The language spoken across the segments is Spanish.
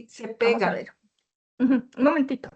Se pega. Vamos a ver. Un momentito.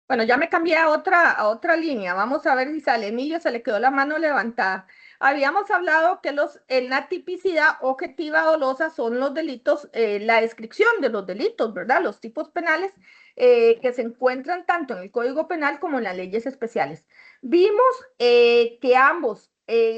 Bueno, ya me cambié a otra línea. Vamos a ver si sale. Emilio, se le quedó la mano levantada. Habíamos hablado que en la tipicidad objetiva dolosa son los delitos, la descripción de los delitos, ¿verdad? Los tipos penales que se encuentran tanto en el Código Penal como en las leyes especiales. Vimos que ambos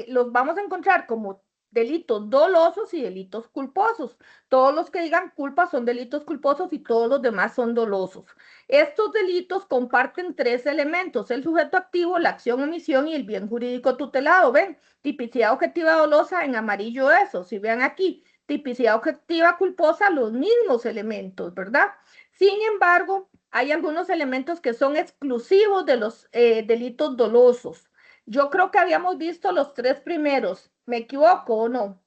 los vamos a encontrar como delitos dolosos y delitos culposos. Todos los que digan culpa son delitos culposos y todos los demás son dolosos. Estos delitos comparten tres elementos: el sujeto activo, la acción omisión y el bien jurídico tutelado. ¿Ven? Tipicidad objetiva dolosa en amarillo eso. Si vean aquí, tipicidad objetiva culposa, los mismos elementos, ¿verdad? Sin embargo, hay algunos elementos que son exclusivos de los delitos dolosos. Yo creo que habíamos visto los tres primeros. ¿Me equivoco o no?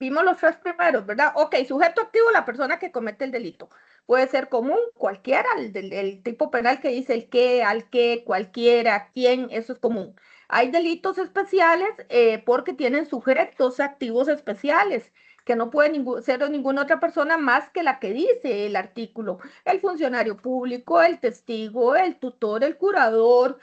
Vimos los tres primeros, ¿verdad? Ok, sujeto activo, la persona que comete el delito. Puede ser común, cualquiera, el tipo penal que dice el qué, al qué, cualquiera, quién, eso es común. Hay delitos especiales porque tienen sujetos activos especiales, que no puede ser ninguna otra persona más que la que dice el artículo. El funcionario público, el testigo, el tutor, el curador,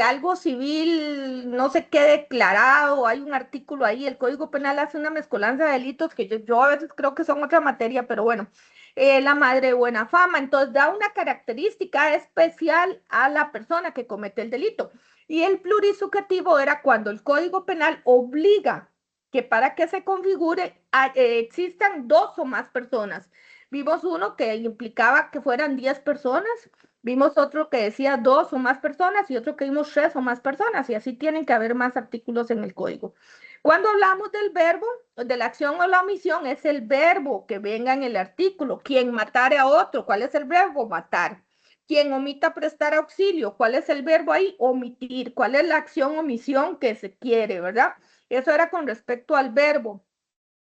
algo civil, no sé qué declarado, hay un artículo ahí, el Código Penal hace una mezcolanza de delitos que yo a veces creo que son otra materia, pero bueno, la madre de buena fama, entonces da una característica especial a la persona que comete el delito. Y el plurisubjetivo era cuando el Código Penal obliga que para que se configure existan dos o más personas. Vimos uno que implicaba que fueran 10 personas. Vimos otro que decía dos o más personas y otro que vimos tres o más personas, y así tienen que haber más artículos en el código. Cuando hablamos del verbo, de la acción o la omisión, es el verbo que venga en el artículo. Quien matare a otro, ¿cuál es el verbo? Matar. Quien omita prestar auxilio, ¿cuál es el verbo ahí? Omitir. ¿Cuál es la acción o omisión que se quiere, verdad? Eso era con respecto al verbo.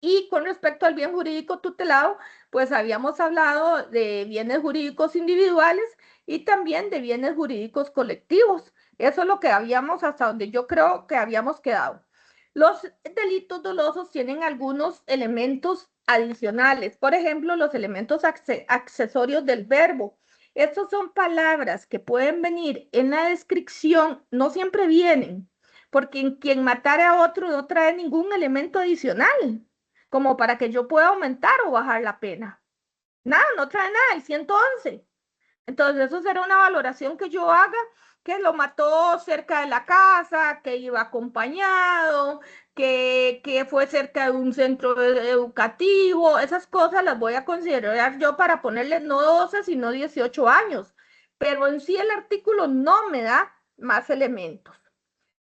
Y con respecto al bien jurídico tutelado, pues habíamos hablado de bienes jurídicos individuales y también de bienes jurídicos colectivos. Eso es lo que habíamos, hasta donde yo creo que habíamos quedado. Los delitos dolosos tienen algunos elementos adicionales, por ejemplo, los elementos accesorios del verbo. Estos son palabras que pueden venir en la descripción, no siempre vienen, porque quien matare a otro no trae ningún elemento adicional como para que yo pueda aumentar o bajar la pena. Nada, no trae nada, el 111. Entonces, eso será una valoración que yo haga, que lo mató cerca de la casa, que iba acompañado, que fue cerca de un centro educativo. Esas cosas las voy a considerar yo para ponerle no 12, sino 18 años. Pero en sí el artículo no me da más elementos.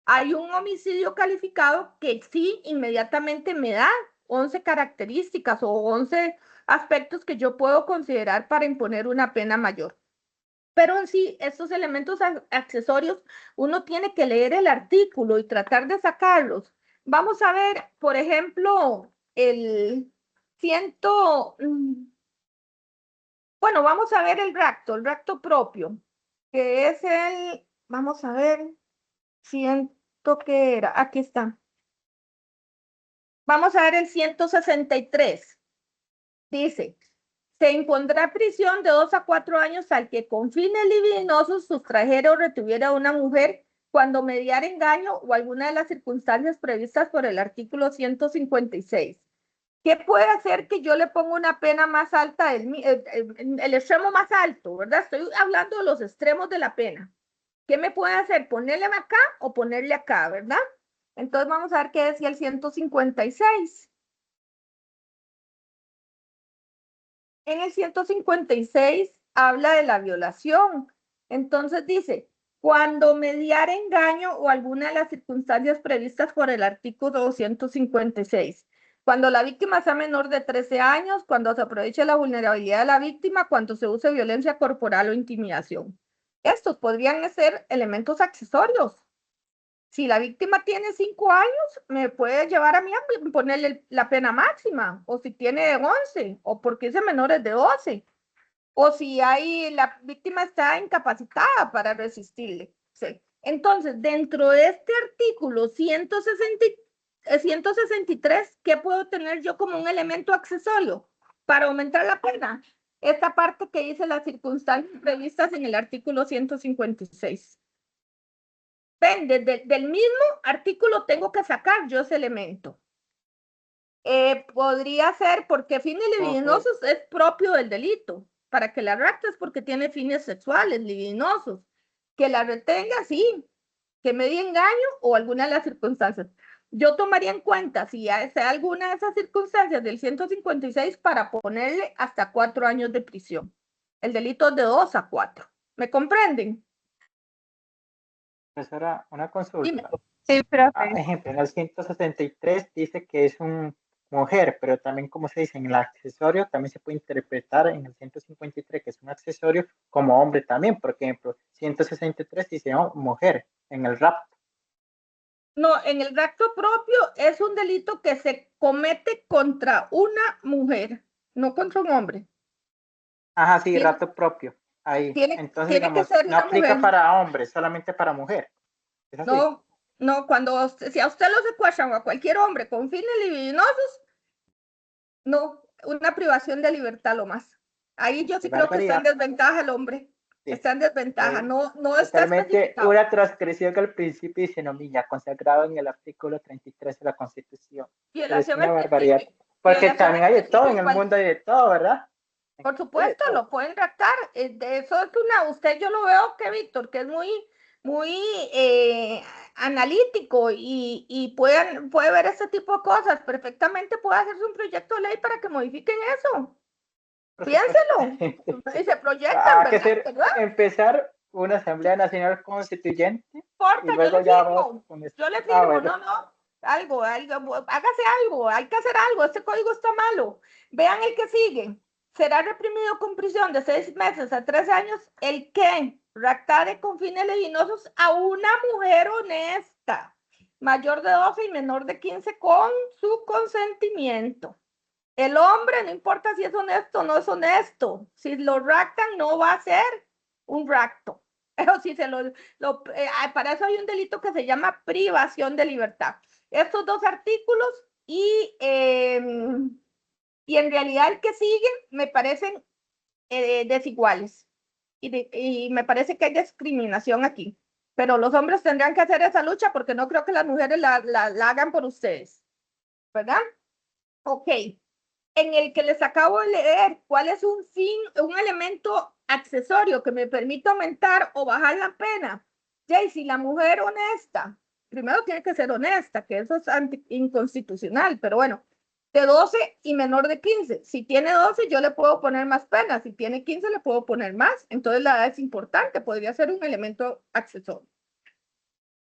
Hay un homicidio calificado que sí inmediatamente me da 11 características o 11 aspectos que yo puedo considerar para imponer una pena mayor. Pero en sí, estos elementos accesorios, uno tiene que leer el artículo y tratar de sacarlos. Vamos a ver, por ejemplo, el ciento, bueno, vamos a ver el racto propio, que es vamos a ver, siento que era, aquí está. Vamos a ver el 163. Dice, se impondrá prisión de 2 a 4 años al que con fines libidinosos sustrajera o retuviera a una mujer cuando mediara engaño o alguna de las circunstancias previstas por el artículo 156. ¿Qué puede hacer que yo le ponga una pena más alta, el extremo más alto, ¿verdad? Estoy hablando de los extremos de la pena. ¿Qué me puede hacer? ¿Ponerle acá o ponerle acá, verdad? Entonces vamos a ver qué decía el 156. En el 156 habla de la violación. Entonces dice, cuando mediara engaño o alguna de las circunstancias previstas por el artículo 256, cuando la víctima sea menor de 13 años, cuando se aproveche la vulnerabilidad de la víctima, cuando se use violencia corporal o intimidación. Estos podrían ser elementos accesorios. Si la víctima tiene 5 años, me puede llevar a mí a ponerle la pena máxima, o si tiene 11, o porque es de menores de 12, o si la víctima está incapacitada para resistirle. Sí. Entonces, dentro de este artículo 163, ¿qué puedo tener yo como un elemento accesorio para aumentar la pena? Esta parte que dice las circunstancias previstas en el artículo 156. Ven, del mismo artículo tengo que sacar yo ese elemento. Podría ser porque fines libidinosos es propio del delito. Para que la raptes porque tiene fines sexuales, libidinosos. Que la retenga, sí. Que me dé engaño o alguna de las circunstancias. Yo tomaría en cuenta si hay alguna de esas circunstancias del 156 para ponerle hasta 4 años de prisión. El delito es de 2 a 4. ¿Me comprenden? Profesora, una consulta. Dime. Sí, profe. Ejemplo, en el 163 dice que es una mujer, pero también, como se dice, en el accesorio también se puede interpretar en el 153 que es un accesorio como hombre también. Por ejemplo, 163 dice mujer en el rapto. No, en el rapto propio es un delito que se comete contra una mujer, no contra un hombre. Ajá, sí, rapto propio. Ahí. Entonces, Tiene que digamos, ser no una aplica mujer. para hombres, solamente para mujer. ¿Es así? No, no, si a usted lo secuestran o a cualquier hombre con fines libidinosos, no, una privación de libertad lo más. Ahí yo sí creo que está en desventaja el hombre. Sí. Está en desventaja, no está especificado. Una transgresión que al principio dice, no, niña, consagrado en el artículo 33 de la Constitución. Violación es una barbaridad. Porque también hay de todo, en el mundo hay de todo, ¿verdad? Por supuesto, lo pueden raptar. De eso es usted yo lo veo que Víctor, que es muy analítico y puede ver ese tipo de cosas. Perfectamente puede hacerse un proyecto de ley para que modifiquen eso. Piénselo. Y se proyectan, ¿verdad? Empezar una Asamblea Nacional Constituyente. Porfa, y luego yo le firmo, no. Algo, hágase algo, hay que hacer algo, este código está malo. Vean el que sigue. Será reprimido con prisión de 6 meses a 3 años el que raptare con fines libidinosos a una mujer honesta, mayor de 12 y menor de 15 con su consentimiento. El hombre, no importa si es honesto o no es honesto, si lo raptan no va a ser un rapto. Pero si para eso hay un delito que se llama privación de libertad. Estos dos artículos y en realidad el que sigue me parecen desiguales y me parece que hay discriminación aquí. Pero los hombres tendrán que hacer esa lucha porque no creo que las mujeres la hagan por ustedes, ¿verdad? Ok. En el que les acabo de leer, cuál es un elemento accesorio que me permite aumentar o bajar la pena. Y si la mujer honesta, primero tiene que ser honesta, que eso es inconstitucional, pero bueno, de 12 y menor de 15. Si tiene 12, yo le puedo poner más pena. Si tiene 15, le puedo poner más. Entonces la edad es importante, podría ser un elemento accesorio.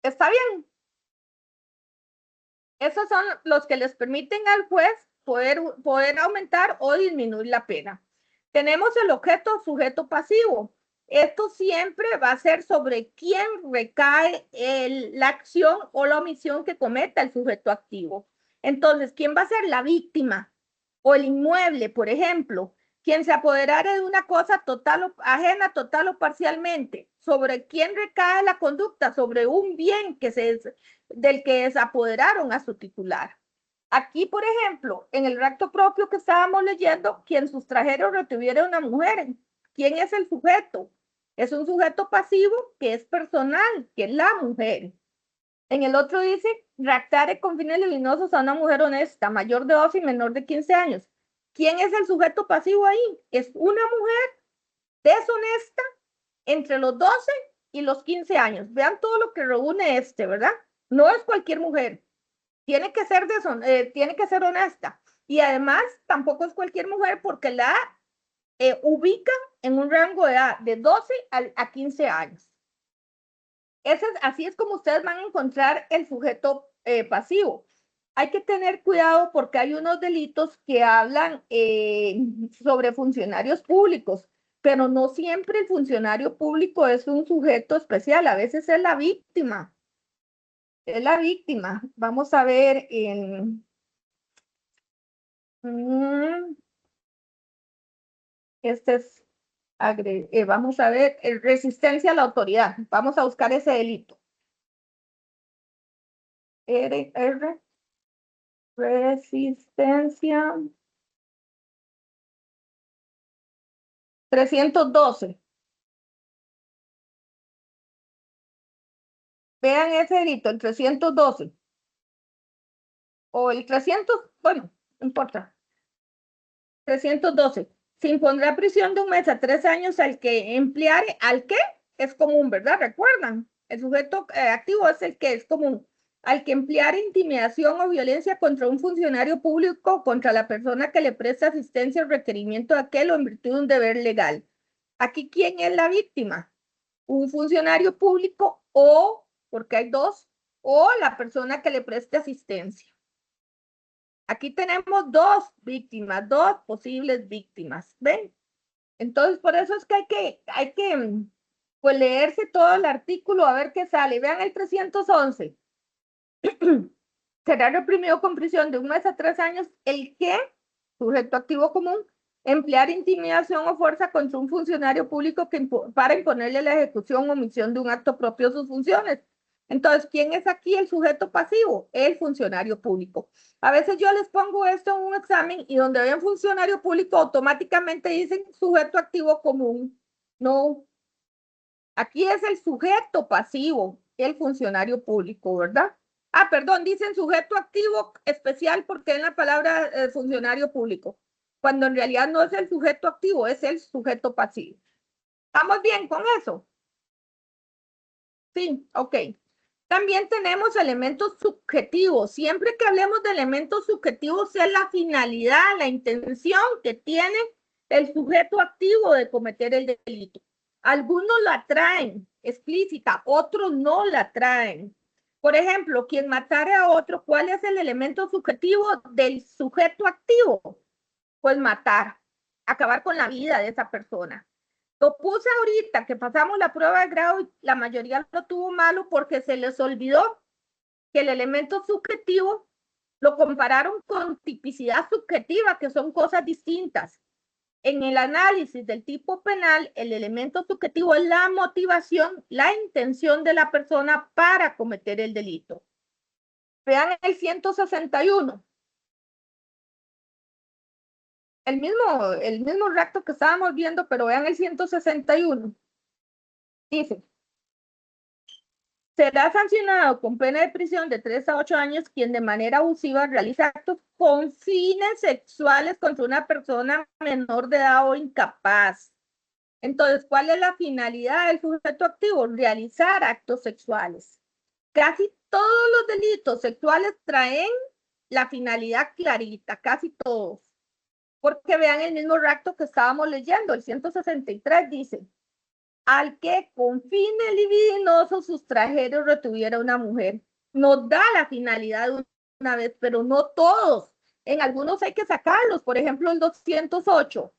¿Está bien? Esos son los que les permiten al juez poder aumentar o disminuir la pena. Tenemos el objeto sujeto pasivo. Esto siempre va a ser sobre quién recae la acción o la omisión que cometa el sujeto activo. Entonces, ¿quién va a ser la víctima? O el inmueble, por ejemplo, quien se apoderare de una cosa ajena total o parcialmente. ¿Sobre quién recae la conducta? Sobre un bien del que se apoderaron a su titular. Aquí, por ejemplo, en el rapto propio que estábamos leyendo, quien sustrajera o retuviera a una mujer. ¿Quién es el sujeto? Es un sujeto pasivo que es personal, que es la mujer. En el otro dice, raptare con fines libidinosos a una mujer honesta, mayor de 12 y menor de 15 años. ¿Quién es el sujeto pasivo ahí? Es una mujer deshonesta entre los 12 y los 15 años. Vean todo lo que reúne ¿verdad? No es cualquier mujer. Tiene que ser honesta. Y además, tampoco es cualquier mujer porque la ubica en un rango de edad de 12 a 15 años. Así es como ustedes van a encontrar el sujeto pasivo. Hay que tener cuidado porque hay unos delitos que hablan sobre funcionarios públicos, pero no siempre el funcionario público es un sujeto especial, a veces es la víctima. es la víctima. Vamos a ver en... este es... vamos a ver, resistencia a la autoridad. Vamos a buscar ese delito. Resistencia 312. Vean ese delito, el 312. O el 300, bueno, no importa. 312. Se impondrá prisión de 1 mes a 3 años al que empleare, al que es común, ¿verdad? ¿Recuerdan? El sujeto activo es el que es común. Al que empleare intimidación o violencia contra un funcionario público, contra la persona que le presta asistencia o requerimiento de aquel o en virtud de un deber legal. Aquí, ¿quién es la víctima? Un funcionario público o, porque hay dos, o la persona que le preste asistencia. Aquí tenemos dos víctimas, dos posibles víctimas, ¿ven? Entonces, por eso es que hay que pues, leerse todo el artículo a ver qué sale. Vean el 311. Será reprimido con prisión de 1 mes a 3 años el que, sujeto activo común, emplear intimidación o fuerza contra un funcionario público para imponerle la ejecución o omisión de un acto propio de sus funciones. Entonces, ¿quién es aquí el sujeto pasivo? El funcionario público. A veces yo les pongo esto en un examen y donde ven funcionario público automáticamente dicen sujeto activo común. No, aquí es el sujeto pasivo, el funcionario público, ¿verdad? Ah, perdón, dicen sujeto activo especial porque es la palabra funcionario público, cuando en realidad no es el sujeto activo, es el sujeto pasivo. ¿Estamos bien con eso? Sí, ok. También tenemos elementos subjetivos. Siempre que hablemos de elementos subjetivos es la finalidad, la intención que tiene el sujeto activo de cometer el delito. Algunos la traen explícita, otros no la traen. Por ejemplo, quien matare a otro, ¿cuál es el elemento subjetivo del sujeto activo? Pues matar, acabar con la vida de esa persona. Lo puse ahorita que pasamos la prueba de grado y la mayoría lo tuvo malo porque se les olvidó que el elemento subjetivo lo compararon con tipicidad subjetiva, que son cosas distintas. En el análisis del tipo penal, el elemento subjetivo es la motivación, la intención de la persona para cometer el delito. Vean el 161. El mismo recto que estábamos viendo, pero vean el 161. Dice, será sancionado con pena de prisión de 3 a 8 años quien de manera abusiva realiza actos con fines sexuales contra una persona menor de edad o incapaz. Entonces, ¿cuál es la finalidad del sujeto activo? Realizar actos sexuales. Casi todos los delitos sexuales traen la finalidad clarita, casi todos. Porque vean el mismo recto que estábamos leyendo, el 163 dice, al que con fines libidinosos sustrajera o retuviera una mujer. Nos da la finalidad de una vez, pero no todos. En algunos hay que sacarlos, por ejemplo, el 208.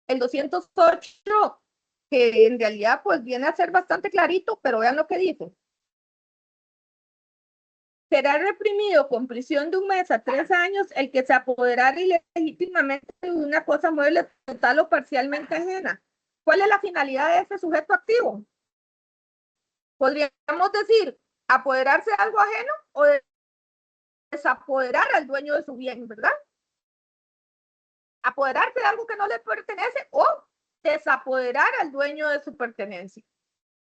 El 208, que en realidad pues viene a ser bastante clarito, pero vean lo que dice. Será reprimido con prisión de 1 mes a 3 años el que se apoderara ilegítimamente de una cosa mueble total o parcialmente ajena. ¿Cuál es la finalidad de ese sujeto activo? Podríamos decir, apoderarse de algo ajeno o desapoderar al dueño de su bien, ¿verdad? Apoderarse de algo que no le pertenece o desapoderar al dueño de su pertenencia.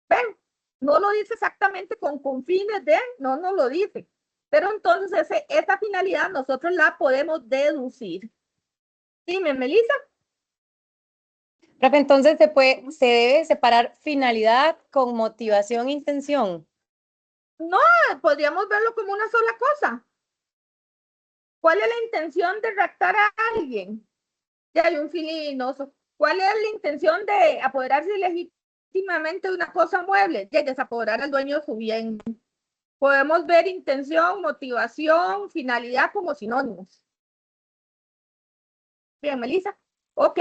¿Ven? No lo dice exactamente con fines de, no nos lo dice. Pero entonces esa finalidad nosotros la podemos deducir. Dime, Melissa. Profe, entonces se debe separar finalidad con motivación e intención. No, podríamos verlo como una sola cosa. ¿Cuál es la intención de raptar a alguien? Ya hay un filinoso. ¿Cuál es la intención de apoderarse legítimamente de una cosa mueble? De desapoderar al dueño de su bien. Podemos ver intención, motivación, finalidad como sinónimos. Bien, Melissa. Ok.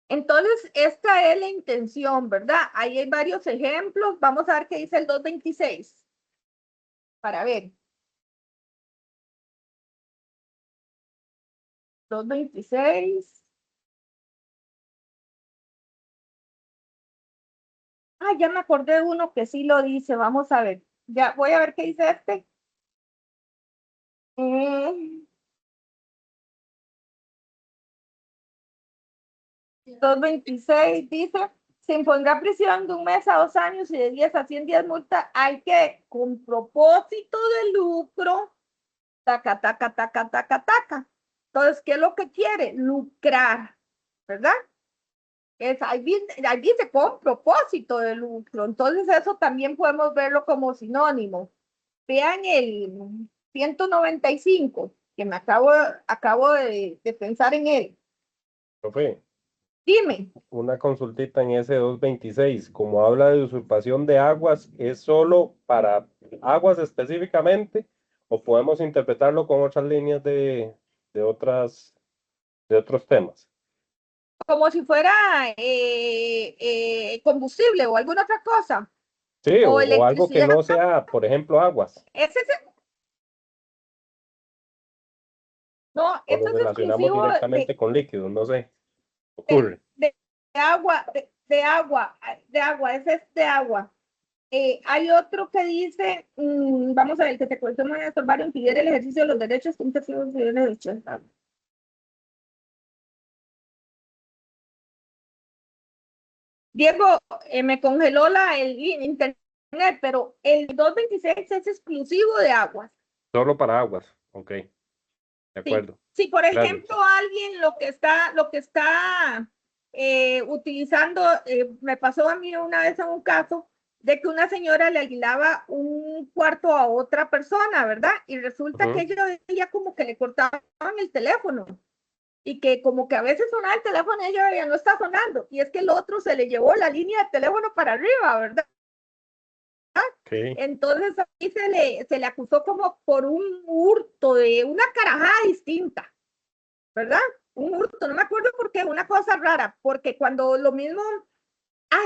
Entonces, esta es la intención, ¿verdad? Ahí hay varios ejemplos. Vamos a ver qué dice el 226. Para ver. 226. Ah, ya me acordé de uno que sí lo dice. Vamos a ver. Ya voy a ver qué dice este. 226 dice, se impondrá prisión de 1 mes a 2 años y de 10 a 100 días multa. Hay que, con propósito de lucro, taca, taca, taca, taca, taca. Entonces, ¿qué es lo que quiere? Lucrar, ¿verdad? Ahí dice con propósito de lucro. Entonces, eso también podemos verlo como sinónimo. Vean el 195, que me acabo de pensar en él. Profe, Dime. una consultita en ese 226, como habla de usurpación de aguas, ¿es solo para aguas específicamente o podemos interpretarlo con otras líneas de otras, de otros temas? Como si fuera combustible o alguna otra cosa, Sí, o o algo que electricidad. no sea, por ejemplo, aguas, No, o lo esto es relacionamos exclusivo directamente con líquidos, no sé, ocurre. de agua, de agua, de agua, ese es de agua. Hay otro que dice, vamos a ver, que te cuestiona de estorbar o impedir el ejercicio de los derechos que un tercero de derechos. Diego, me congeló el internet, pero el 226 es exclusivo de aguas. Solo para aguas, ok, de acuerdo. Si por Gracias. ejemplo alguien lo que está utilizando, me pasó a mí una vez en un caso de que una señora le alquilaba un cuarto a otra persona, ¿verdad? Y resulta que ella como que le cortaban el teléfono y que como que a veces sonaba el teléfono y ella ya no está sonando. Y es que el otro se le llevó la línea de teléfono para arriba, ¿verdad? Okay. Entonces ahí se le acusó como por un hurto de una carajada distinta, ¿verdad? Un hurto, no me acuerdo por qué, una cosa rara, porque cuando lo mismo,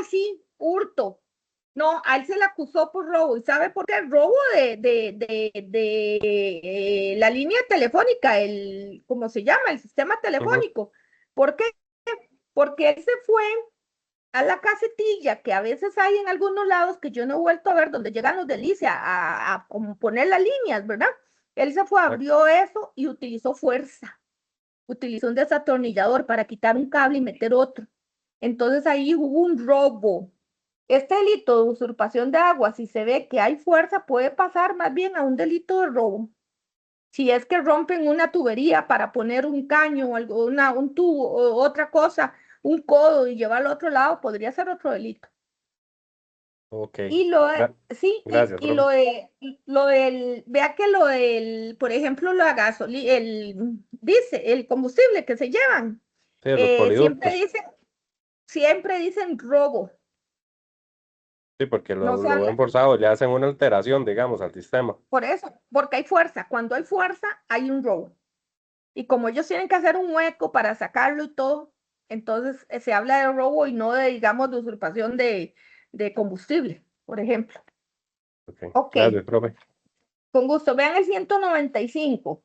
sí, hurto. No, a él se le acusó por robo. ¿Y sabe por qué? Robo de la línea telefónica, ¿cómo se llama? El sistema telefónico. ¿Por qué? Porque él se fue a la casetilla que a veces hay en algunos lados que yo no he vuelto a ver, donde llegan los delicias a poner las líneas, ¿verdad? Él se fue, abrió eso y utilizó fuerza. Utilizó un desatornillador para quitar un cable y meter otro. Entonces ahí hubo un robo. Este delito de usurpación de agua, si se ve que hay fuerza, puede pasar más bien a un delito de robo. Si es que rompen una tubería para poner un caño o algo, un tubo o otra cosa, un codo y llevarlo a otro lado, podría ser otro delito. Ok. Y sí, Gracias, y vea que por ejemplo, la gasolina, dice, el combustible que se llevan, Sí, los poliductos. siempre dicen robo. Sí, porque No se lo ven habla, forzado, le hacen una alteración, digamos, al sistema. por eso, porque hay fuerza. Cuando hay fuerza, hay un robo. Y como ellos tienen que hacer un hueco para sacarlo y todo, entonces se habla de robo y no de, digamos, de usurpación de combustible, por ejemplo. Ok, Gracias, profe. con gusto. Vean el 195.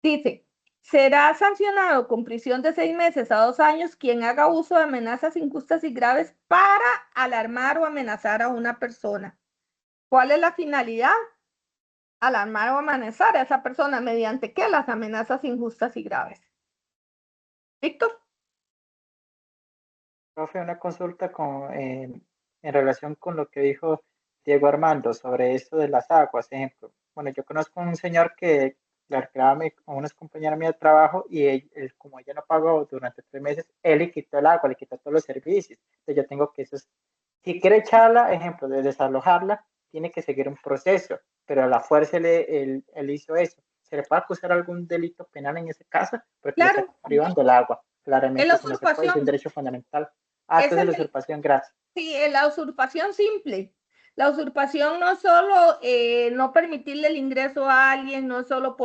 Dice, será sancionado con prisión de 6 meses a 2 años quien haga uso de amenazas injustas y graves para alarmar o amenazar a una persona. ¿Cuál es la finalidad? Alarmar o amenazar a esa persona mediante qué? Las amenazas injustas y graves. Víctor. Profe, una consulta en relación con lo que dijo Diego Armando sobre esto de las aguas, ejemplo. Bueno, yo conozco a un señor que le alquilaba a unas compañeras mías de trabajo y como ella no pagó durante 3 meses, él le quitó el agua, le quitó todos los servicios. Entonces yo tengo que si quiere echarla, ejemplo, de desalojarla, tiene que seguir un proceso, pero a la fuerza él hizo eso. ¿Se le puede acusar algún delito penal en ese caso? Porque le está Claro, privando el agua. es Claramente la eso no se puede, es un usurpación. derecho fundamental. Es Entonces el la usurpación, gracias. Sí, la usurpación simple. La usurpación no solo no permitirle el ingreso a alguien, no solo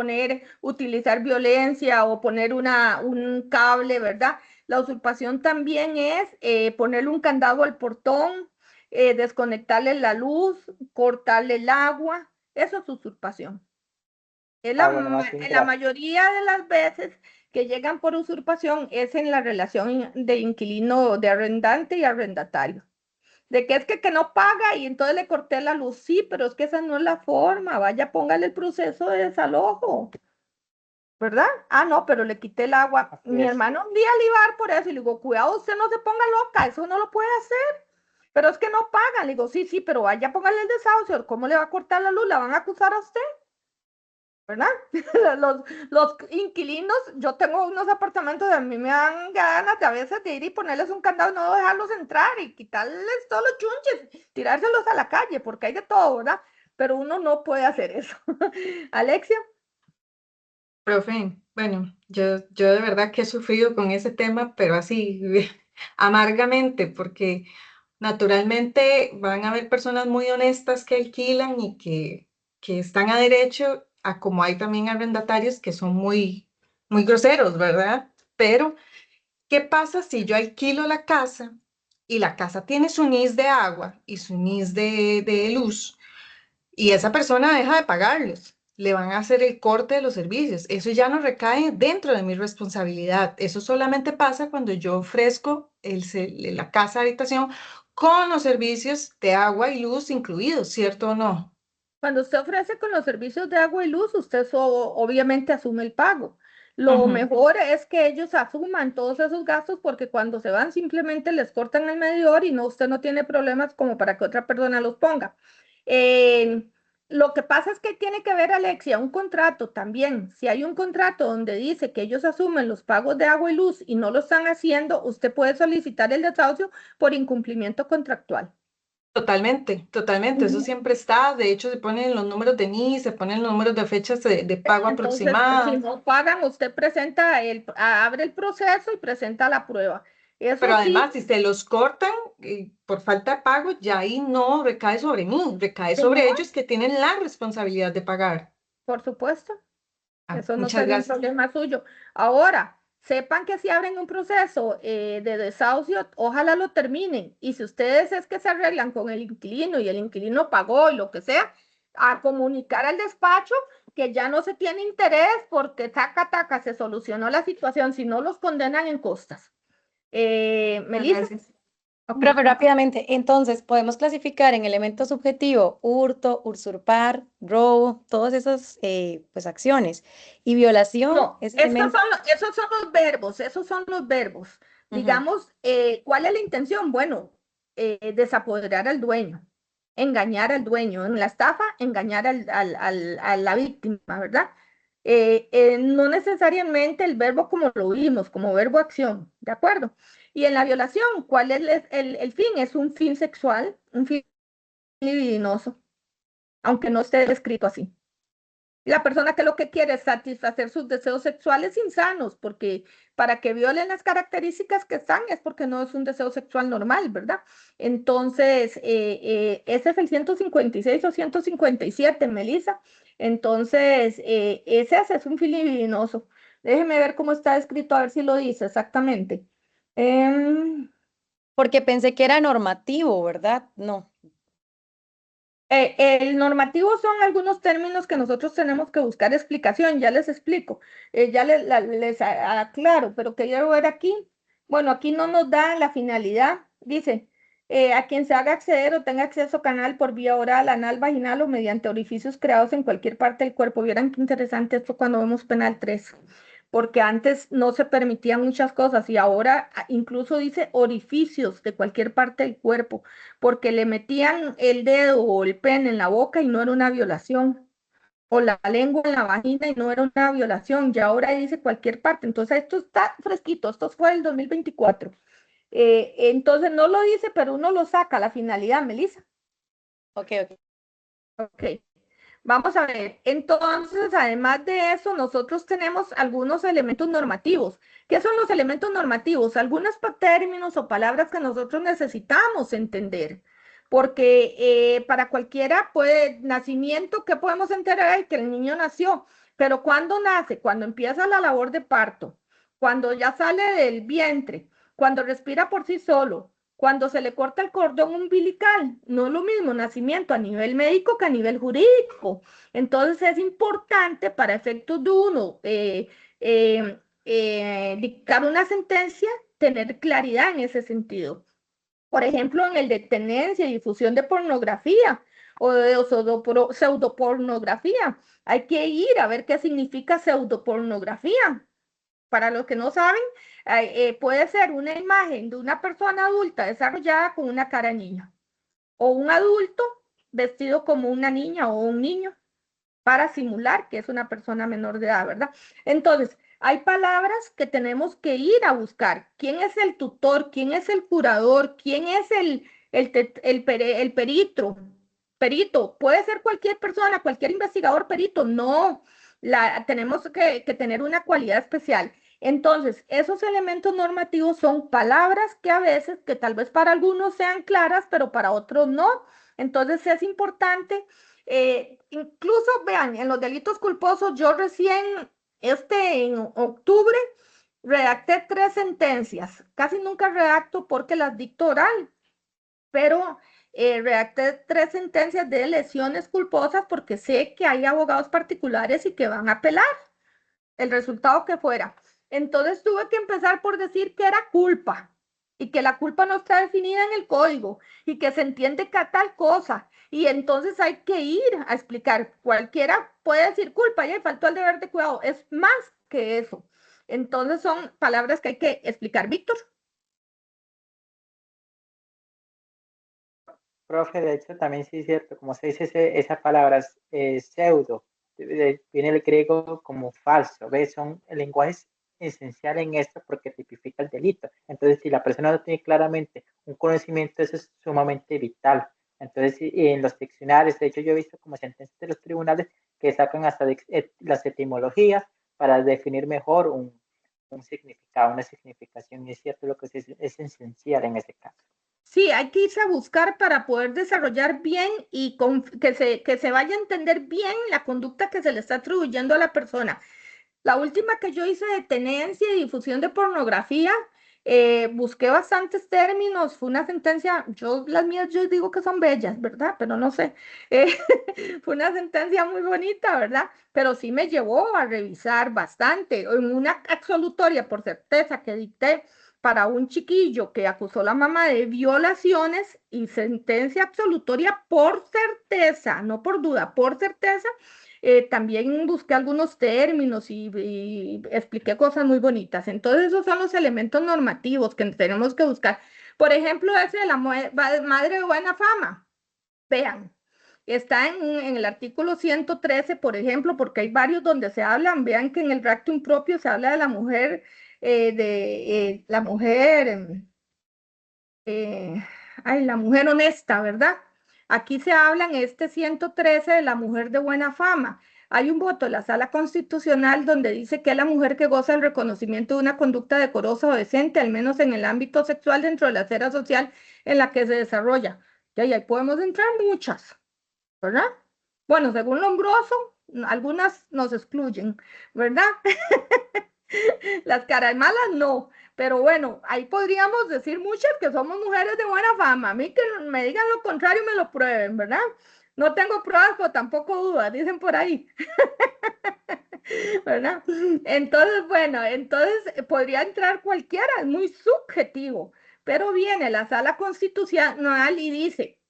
utilizar violencia o poner un cable, ¿verdad? La usurpación también es ponerle un candado al portón, desconectarle la luz, cortarle el agua. Eso es usurpación. Es Bueno, más bien, la gracias. mayoría de las veces que llegan por usurpación es en la relación de inquilino, de arrendante y arrendatario. De que es que no paga y entonces le corté la luz. Sí, pero es que esa no es la forma. Vaya, póngale el proceso de desalojo, ¿verdad? Ah, no, pero le quité el agua. Así Mi es. hermano un día le iba a dar por eso y le digo, cuidado, usted no se ponga loca, eso no lo puede hacer. Pero es que no pagan. Le digo, sí, sí, pero vaya, póngale el desahucio. ¿Cómo le va a cortar la luz? ¿La van a acusar a usted? ¿Verdad? Los inquilinos, yo tengo unos apartamentos, a mí me dan ganas de a veces de ir y ponerles un candado, no dejarlos entrar y quitarles todos los chunches, tirárselos a la calle, porque hay de todo, ¿verdad? Pero uno no puede hacer eso. Alexia, Profe, bueno, yo de verdad que he sufrido con ese tema, pero así amargamente, porque naturalmente van a haber personas muy honestas que alquilan y que están a derecho, a como hay también arrendatarios que son muy groseros, ¿verdad? Pero, ¿qué pasa si yo alquilo la casa y la casa tiene su NIS de agua y su NIS de luz? Y esa persona deja de pagarlos, le van a hacer el corte de los servicios. Eso ya no recae dentro de mi responsabilidad. Eso solamente pasa cuando yo ofrezco la casa habitación con los servicios de agua y luz incluidos, ¿cierto o no? cuando usted ofrece con los servicios de agua y luz, usted obviamente asume el pago. Lo Ujú. mejor es que ellos asuman todos esos gastos porque cuando se van simplemente les cortan el medidor y no, usted no tiene problemas como para que otra persona los ponga. Eh, lo que pasa es que tiene que ver, Alexia, un contrato también. Si hay un contrato donde dice que ellos asumen los pagos de agua y luz y no lo están haciendo, usted puede solicitar el desahucio por incumplimiento contractual. Totalmente, totalmente. Eso Ujú. siempre está. De hecho, se ponen los números de NIS, se ponen los números de fechas de pago Entonces, si aproximada. no pagan, usted presenta abre el proceso y presenta la prueba. Pero Eso además, sí, si se los cortan por falta de pago, ya ahí no recae sobre mí, recae sobre señor, ellos que tienen la responsabilidad de pagar. por supuesto, Ah, eso no muchas sería un gracias. problema suyo. Ahora, sepan que si abren un proceso de desahucio, ojalá lo terminen. Y si ustedes es que se arreglan con el inquilino y el inquilino pagó y lo que sea, a comunicar al despacho que ya no se tiene interés porque taca, taca, se solucionó la situación, si no los condenan en costas. Muchas Melissa. gracias. Ok. Profe, rápidamente, entonces podemos clasificar en elemento subjetivo hurto, usurpar, robo, todas esas pues acciones. Y violación No, es elemento. esos son los verbos, esos son los verbos. Ujú. Digamos, ¿cuál es la intención? Bueno, desapoderar al dueño, engañar al dueño. En la estafa, engañar a la víctima, ¿verdad? No necesariamente el verbo como lo vimos, como verbo acción, ¿de acuerdo? Y en la violación, ¿cuál es el fin? Es un fin sexual, un fin libidinoso, aunque no esté escrito así. La persona que lo que quiere es satisfacer sus deseos sexuales insanos, porque para que violen las características que están es porque no es un deseo sexual normal, ¿verdad? Entonces, ese es el 156 o 157, Melissa. Entonces, ese es un fin libidinoso. Déjeme ver cómo está escrito, a ver si lo dice exactamente. Em, Porque pensé que era normativo, ¿verdad? No. El normativo son algunos términos que nosotros tenemos que buscar explicación, ya les explico, ya les aclaro, pero quiero ver aquí, bueno, aquí no nos da la finalidad, dice, a quien se haga acceder o tenga acceso canal por vía oral, anal, vaginal o mediante orificios creados en cualquier parte del cuerpo. Vieran qué interesante esto cuando vemos penal 3, porque antes no se permitían muchas cosas y ahora incluso dice orificios de cualquier parte del cuerpo porque le metían el dedo o el pene en la boca y no era una violación, o la lengua en la vagina y no era una violación, y ahora dice cualquier parte. Entonces, esto está fresquito, esto fue el 2024. Entonces, no lo dice, pero uno lo saca, la finalidad, Melissa. Ok, ok. Ok. Vamos a ver, entonces, además de eso, nosotros tenemos algunos elementos normativos. ¿Qué son los elementos normativos? Algunos términos o palabras que nosotros necesitamos entender, porque para cualquiera puede, nacimiento, ¿qué podemos enterar? Que el niño nació, pero ¿cuándo nace? Cuando empieza la labor de parto. cuando ya sale del vientre, cuando respira por sí solo, cuando se le corta el cordón umbilical. No es lo mismo nacimiento a nivel médico que a nivel jurídico. Entonces es importante para efectos de uno dictar una sentencia, tener claridad en ese sentido. Por ejemplo, en el de tenencia y difusión de pornografía o de pseudopornografía. Hay que ir a ver qué significa pseudopornografía. Para los que no saben, puede ser una imagen de una persona adulta desarrollada con una cara de niño o un adulto vestido como una niña o un niño para simular que es una persona menor de edad, ¿verdad? Entonces, hay palabras que tenemos que ir a buscar. ¿Quién es el tutor? ¿Quién es el curador? ¿Quién es el perito? Perito, puede ser cualquier persona, cualquier investigador perito. No, tenemos que tener una cualidad especial. Entonces, esos elementos normativos son palabras que a veces, que tal vez para algunos sean claras, pero para otros no. Entonces, es importante incluso, vean, en los delitos culposos, yo recién, en octubre, redacté 3 sentencias. Casi nunca redacto porque las dicto oral, pero redacté 3 sentencias de lesiones culposas porque sé que hay abogados particulares y que van a apelar el resultado que fuera. Entonces tuve que empezar por decir que era culpa y que la culpa no está definida en el código y que se entiende que tal cosa. Y entonces hay que ir a explicar. Cualquiera puede decir culpa, ya faltó el deber de cuidado. Es más que eso. Entonces son palabras que hay que explicar. Víctor. Profe, de hecho también sí es cierto, como se dice esa palabra pseudo, viene el griego como falso, ¿ves? El lenguaje es esencial en esto porque tipifica el delito. Entonces, si la persona no tiene claramente un conocimiento, eso es sumamente vital. Entonces, en los diccionarios, de hecho yo he visto como sentencias de los tribunales que sacan hasta las etimologías para definir mejor un significado, una significación, y es cierto lo que es esencial en ese caso. Sí, hay que irse a buscar para poder desarrollar bien y que se vaya a entender bien la conducta que se le está atribuyendo a la persona. La última que yo hice de tenencia y difusión de pornografía, busqué bastantes términos, fue una sentencia, las mías yo digo que son bellas, ¿verdad? Pero no sé, eh, fue una sentencia muy bonita, ¿verdad? Pero sí me llevó a revisar bastante. En una absolutoria, por certeza, que dicté para un chiquillo que acusó a la mamá de violaciones y sentencia absolutoria por certeza, no por duda, por certeza. También busqué algunos términos y expliqué cosas muy bonitas. Entonces, esos son los elementos normativos que tenemos que buscar. Por ejemplo, ese de la madre de buena fama. Vean, está en el artículo 113, por ejemplo, porque hay varios donde se hablan. Vean que en el Ractum propio se habla de la mujer, la mujer honesta, ¿verdad? Aquí se habla en este 113 de la mujer de buena fama. Hay un voto de la Sala Constitucional donde dice que es la mujer que goza el reconocimiento de una conducta decorosa o decente, al menos en el ámbito sexual dentro de la esfera social en la que se desarrolla. Y ahí podemos entrar muchas, ¿verdad? Bueno, según Lombroso, algunas nos excluyen, ¿verdad? Las caras malas no, pero bueno, ahí podríamos decir muchas que somos mujeres de buena fama. A mí que me digan lo contrario y me lo prueben, ¿verdad? No tengo pruebas, pero tampoco dudas, dicen por ahí, ¿verdad? Entonces, bueno, podría entrar cualquiera, es muy subjetivo, pero viene la Sala Constitucional y dice,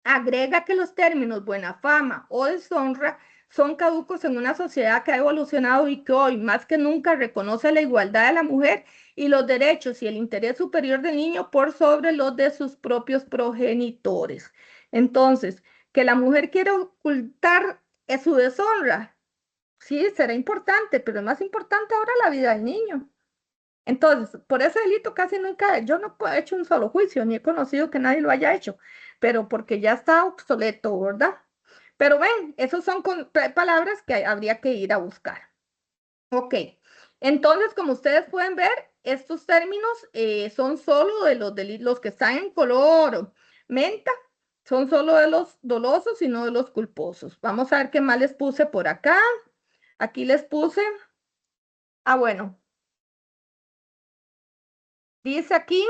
agrega que los términos buena fama o deshonra son caducos en una sociedad que ha evolucionado y que hoy más que nunca reconoce la igualdad de la mujer y los derechos y el interés superior del niño por sobre los de sus propios progenitores. Entonces, que la mujer quiere ocultar su deshonra, sí, será importante, pero es más importante ahora la vida del niño. Entonces, por ese delito casi nunca, yo no he hecho un solo juicio, ni he conocido que nadie lo haya hecho, pero porque ya está obsoleto, ¿verdad? Pero ven, esas son palabras que habría que ir a buscar. Ok, entonces, como ustedes pueden ver, estos términos son solo de los que están en color menta, son solo de los dolosos y no de los culposos. Vamos a ver qué más les puse por acá. Aquí les puse, bueno. Dice aquí,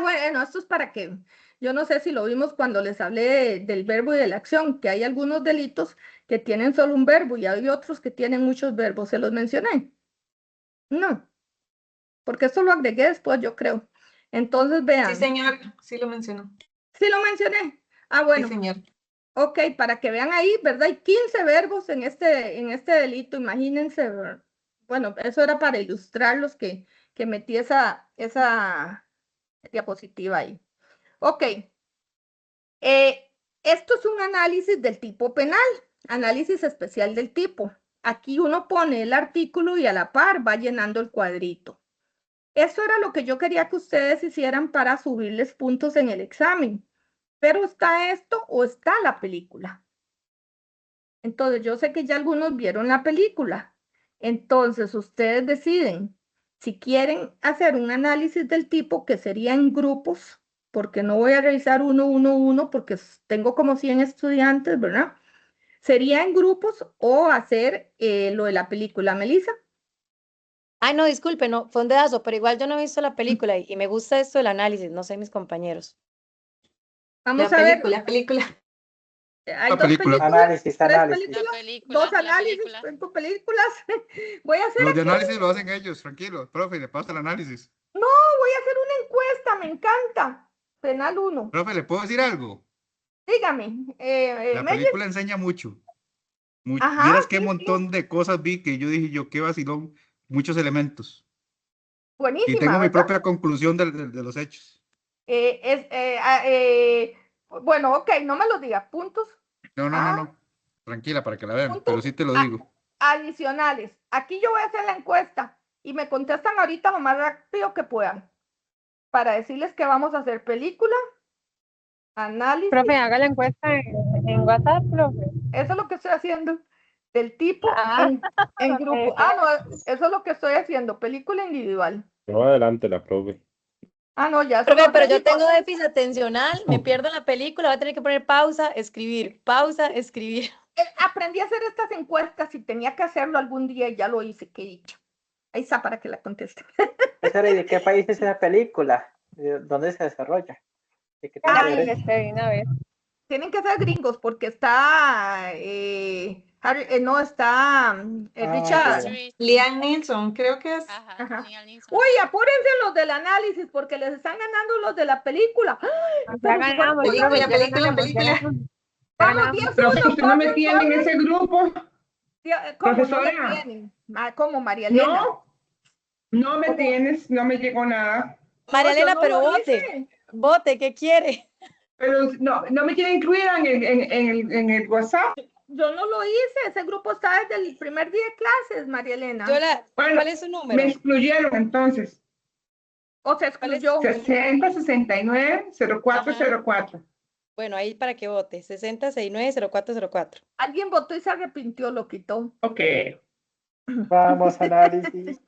bueno, esto es para que, yo no sé si lo vimos cuando les hablé del verbo y de la acción, que hay algunos delitos que tienen solo un verbo y hay otros que tienen muchos verbos. ¿Se los mencioné? No, porque esto lo agregué después, yo creo. Entonces, Sí, vean, señor, sí lo mencionó. sí lo mencioné. Sí, Bueno, señor. ok, para que vean ahí, ¿verdad? Hay 15 verbos en este delito, imagínense. Bueno, eso era para ilustrar los que metí esa diapositiva ahí. Ok, esto es un análisis del tipo penal, análisis especial del tipo. Aquí uno pone el artículo y a la par va llenando el cuadrito. Eso era lo que yo quería que ustedes hicieran para subirles puntos en el examen. Pero ¿está esto o está la película? Entonces, yo sé que ya algunos vieron la película. Entonces, ustedes deciden si quieren hacer un análisis del tipo que sería en grupos, porque no voy a revisar uno, porque tengo como 100 estudiantes, ¿verdad? Sería en grupos o hacer lo de la película. Melissa, Ay, no, disculpe, no, fue un dedazo, pero igual yo no he visto la película y me gusta esto del análisis, no sé mis compañeros. vamos a ver. Película. Hay La dos película. películas, Análisis, tres análisis. películas, La película, dos la análisis, película. 5 películas. Voy a hacer Los de aquí, análisis lo hacen ellos, tranquilo. Profe, le pasa el análisis. voy a hacer una encuesta, me encanta. Penal 1. Profe, ¿le puedo decir algo? Dígame, La Meyer. película enseña mucho. Ajá, Vieras qué sí, sí, montón de cosas vi que yo dije yo, qué vacilón. Muchos elementos. Y buenísima, tengo mi ¿verdad? propia conclusión de los hechos. Bueno, ok, no me lo diga. Puntos a, No. Tranquila para que la vean, pero puntos sí te lo digo. adicionales. Aquí yo voy a hacer la encuesta y me contestan ahorita lo más rápido que puedan para decirles que vamos a hacer película, análisis. Profe, haga la encuesta en WhatsApp, profe. Eso es lo que estoy haciendo. Del tipo Ah, en grupo. No, eso es lo que estoy haciendo. Película individual. No, adelante la profe. No, ya eso Profe, lo pero yo repito. tengo déficit atencional, me pierdo la película, voy a tener que poner pausa, escribir. Aprendí a hacer estas encuestas y tenía que hacerlo algún día y ya lo hice, qué dicho. Ahí está para que la conteste. ¿De qué país es esa película? ¿Dónde se desarrolla? ¿De qué Ya tipo la de contesté de una vez. Tienen que ser gringos porque está no está Richard. ya. Liam Neeson, creo que es. Ajá, Ajá. Liam Neeson. Uy, apúrense los del análisis porque les están ganando los de la película. ¡Ay! Ya ganamos, profe, ya Película. ganamos. Vamos, 10 Profe, segundos. ¿usted no me tiene en ese grupo? ¿Cómo no me Profesora. tienen? ¿Cómo, María Elena? No me ¿Cómo? tienes, no me llegó nada. María yo Elena, no pero lo vote, hice. vote, ¿qué quiere? Pero no me quiere incluir en el WhatsApp. Yo no lo hice. Ese grupo está desde el primer día de clases, María Elena. Bueno, ¿Cuál es su me número? excluyeron entonces. O se excluyó. 6069-0404. Bueno, ahí para que vote, 60690404. Alguien votó y se arrepintió, lo quitó. Ok. Vamos, análisis.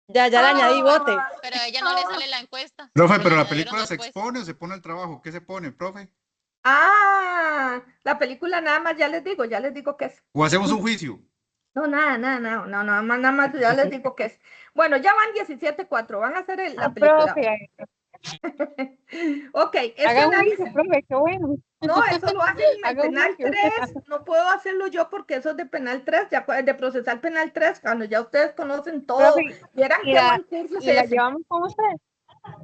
Ya le añadí, vote. Pero a ella no le sale la encuesta. Profe, porque pero le la película añadieron se después. expone o se pone el trabajo. ¿Qué se pone, profe? La película nada más, ya les digo que es. ¿O hacemos un juicio? No, nada más, ya les digo que es. Bueno, ya van 17:04, van a hacer la película. Profe, Ok, este haga un análisis, juicio, profe, qué bueno. no, eso lo hacen en Haga un penal juicio. 3, no puedo hacerlo yo porque eso es de penal 3, ya de procesal penal 3, cuando ya ustedes conocen todo, Profe, vieran y qué la- buen curso es ¿y la ese. llevamos con usted?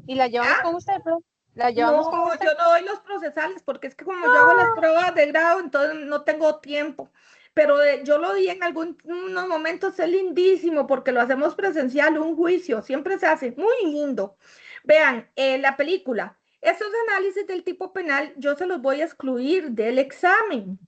¿Y la llevamos ¿Ah? con usted, profe? ¿La llevamos con No, usted? yo no doy los procesales porque es que como yo hago las pruebas de grado, entonces no tengo tiempo. Pero yo lo di en unos momentos, es lindísimo porque lo hacemos presencial, un juicio, siempre se hace muy lindo. Vean, la película, esos análisis del tipo penal, yo se los voy a excluir del examen.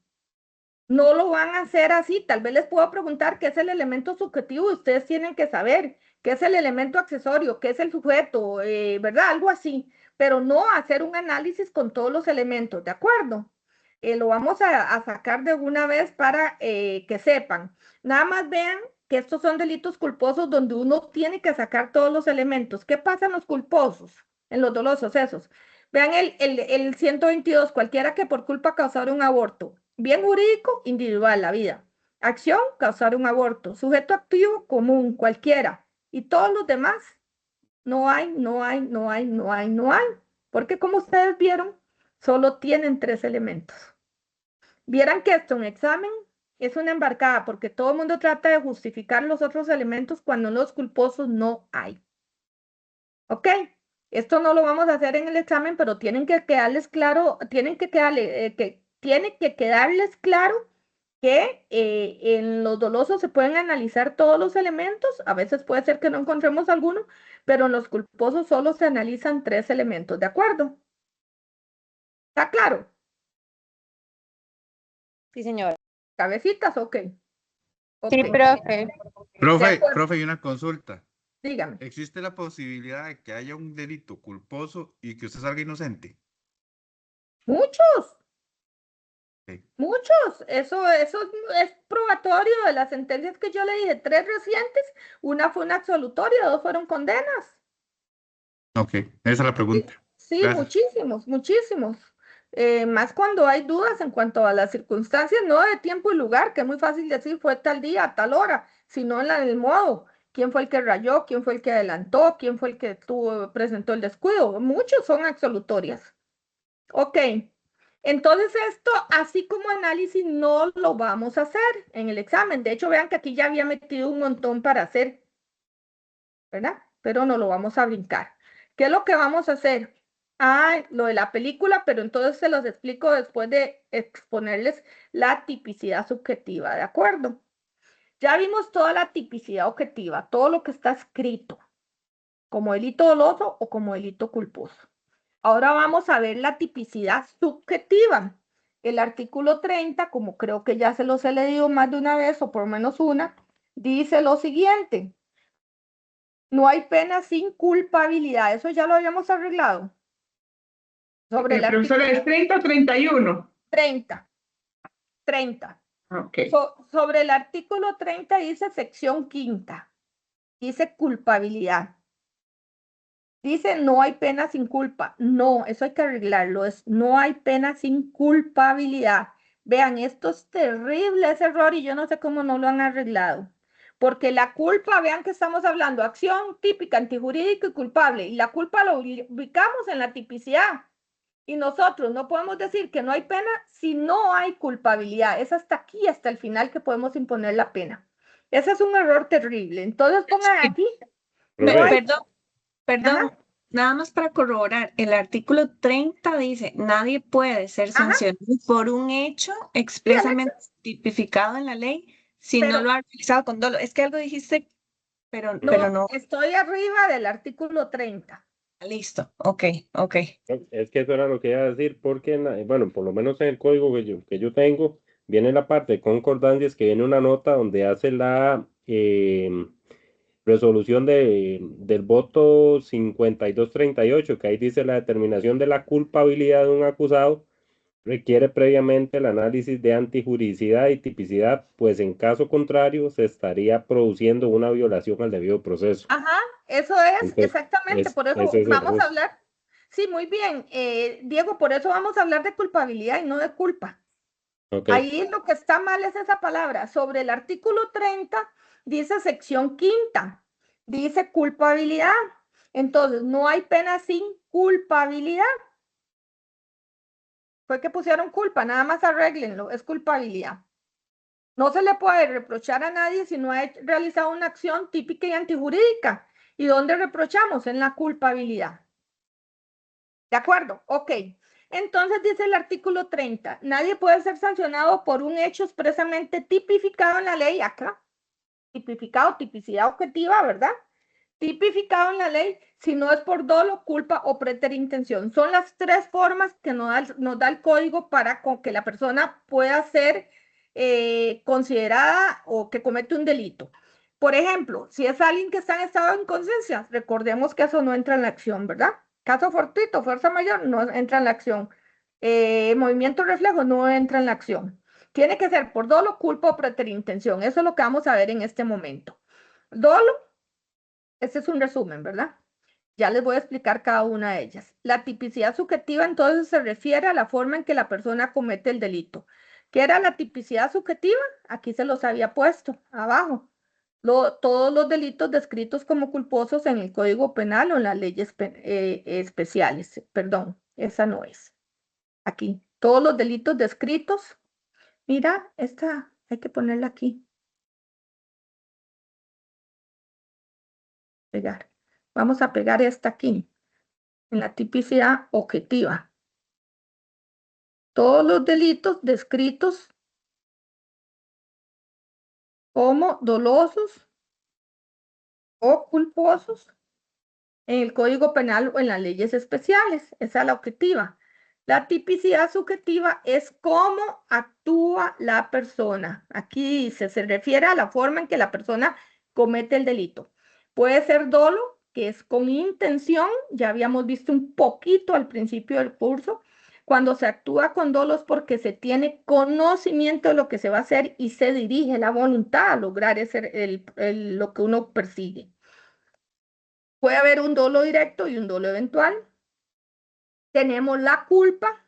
No lo van a hacer así. Tal vez les puedo preguntar qué es el elemento subjetivo y ustedes tienen que saber qué es el elemento accesorio, qué es el sujeto, ¿verdad? Algo así, pero no hacer un análisis con todos los elementos, ¿de acuerdo? Lo vamos a sacar de una vez para que sepan. Nada más vean que estos son delitos culposos donde uno tiene que sacar todos los elementos. ¿Qué pasa en los culposos? En los dolosos, esos. Vean el 122, cualquiera que por culpa causara un aborto. Bien jurídico, individual, la vida. Acción, causar un aborto. Sujeto activo, común, cualquiera. Y todos los demás, No hay, no hay, no hay, no hay, no hay. Porque como ustedes vieron, solo tienen 3 elementos. Vieran que esto en examen es una embarcada porque todo el mundo trata de justificar los otros elementos cuando en los culposos no hay. ¿Ok? Esto no lo vamos a hacer en el examen, pero tienen que quedarles claro, tienen que tiene que quedarles claro que en los dolosos se pueden analizar todos los elementos. A veces puede ser que no encontremos alguno, pero en los culposos solo se analizan 3 elementos. ¿De acuerdo? ¿Está claro? Sí, señor. ¿Cabecitas? Ok. Sí, Ok. profe. Profe, acuerdo. profe, y una consulta. Dígame. ¿Existe la posibilidad de que haya un delito culposo y que usted salga inocente? Muchos. Ok. Muchos, eso es probatorio de las sentencias que yo le dije, 3 recientes, una fue una absolutoria, 2 fueron condenas. Ok, esa es la pregunta. Sí, Gracias. muchísimos, muchísimos. Más cuando hay dudas en cuanto a las circunstancias, no de tiempo y lugar, que es muy fácil decir fue tal día, a tal hora, sino en el modo. ¿Quién fue el que rayó? ¿Quién fue el que adelantó? ¿Quién fue el que presentó el descuido? Muchos son absolutorias. Ok, entonces esto, así como análisis, no lo vamos a hacer en el examen. De hecho, vean que aquí ya había metido un montón para hacer, ¿verdad? Pero no lo vamos a brincar. ¿Qué es lo que vamos a hacer? Ah, lo de la película, pero entonces se los explico después de exponerles la tipicidad subjetiva, ¿de acuerdo? Ya vimos toda la tipicidad objetiva, todo lo que está escrito, como delito doloso o como delito culposo. Ahora vamos a ver la tipicidad subjetiva. El artículo 30, como creo que ya se los he leído más de una vez o por lo menos una, dice lo siguiente. No hay pena sin culpabilidad. Eso ya lo habíamos arreglado. Sobre el Profesora, artículo ¿es 30 o 31? 30. 30. Ok. Sobre el artículo 30 dice sección quinta. Dice culpabilidad. Dice no hay pena sin culpa. No, eso hay que arreglarlo. Es no hay pena sin culpabilidad. Vean, esto es terrible, ese error, y yo no sé cómo no lo han arreglado. Porque la culpa, vean que estamos hablando, acción típica, antijurídica y culpable. Y la culpa lo ubicamos en la tipicidad. Y nosotros no podemos decir que no hay pena si no hay culpabilidad. Es hasta aquí, hasta el final, que podemos imponer la pena. Ese es un error terrible. Entonces pongan aquí, no hay... Perdón, Ajá. perdón, nada más para corroborar, el artículo 30 dice, nadie puede ser Ajá. sancionado por un hecho expresamente tipificado en la ley si no Pero lo ha realizado con dolo. Es que algo dijiste, pero no, no. estoy arriba del artículo 30. Listo, ok. Es que eso era lo que iba a decir, porque, bueno, por lo menos en el código que yo tengo, viene la parte de concordancias, que viene una nota donde hace la resolución del voto 5238, que ahí dice la determinación de la culpabilidad de un acusado requiere previamente el análisis de antijuridicidad y tipicidad, pues en caso contrario se estaría produciendo una violación al debido proceso. Ajá, eso es Entonces, exactamente, por eso ese es el vamos a justo. hablar. Sí, muy bien, Diego, por eso vamos a hablar de culpabilidad y no de culpa. Ok. Ahí lo que está mal es esa palabra. Sobre el artículo 30 dice sección quinta, dice culpabilidad. Entonces, no hay pena sin culpabilidad. Fue que pusieron culpa, nada más arréglenlo, es culpabilidad. No se le puede reprochar a nadie si no ha realizado una acción típica y antijurídica. ¿Y dónde reprochamos? En la culpabilidad. ¿De acuerdo? Ok. Entonces dice el artículo 30, nadie puede ser sancionado por un hecho expresamente tipificado en la ley acá. Tipificado, tipicidad objetiva, ¿verdad? Tipificado en la ley si no es por dolo, culpa o preterintención. Son las 3 formas que nos da el código para que la persona pueda ser considerada o que comete un delito. Por ejemplo, si es alguien que está en estado de inconsciencia, recordemos que eso no entra en la acción, ¿verdad? Caso fortuito, fuerza mayor, no entra en la acción. Movimiento reflejo no entra en la acción. Tiene que ser por dolo, culpa o preterintención. Eso es lo que vamos a ver en este momento. Dolo, este es un resumen, ¿verdad? Ya les voy a explicar cada una de ellas. La tipicidad subjetiva entonces se refiere a la forma en que la persona comete el delito. ¿Qué era la tipicidad subjetiva? Aquí se los había puesto abajo. todos los delitos descritos como culposos en el Código Penal o en las leyes especiales. Perdón, esa no es. Aquí, todos los delitos descritos. Mira, esta hay que ponerla aquí. Pegar. Vamos a pegar esta aquí, en la tipicidad objetiva. Todos los delitos descritos como dolosos o culposos en el Código Penal o en las leyes especiales. Esa es la objetiva. La tipicidad subjetiva es cómo actúa la persona. Aquí dice, se refiere a la forma en que la persona comete el delito. Puede ser dolo, que es con intención, ya habíamos visto un poquito al principio del curso. Cuando se actúa con dolos porque se tiene conocimiento de lo que se va a hacer y se dirige la voluntad a lograr lo que uno persigue. Puede haber un dolo directo y un dolo eventual. Tenemos la culpa,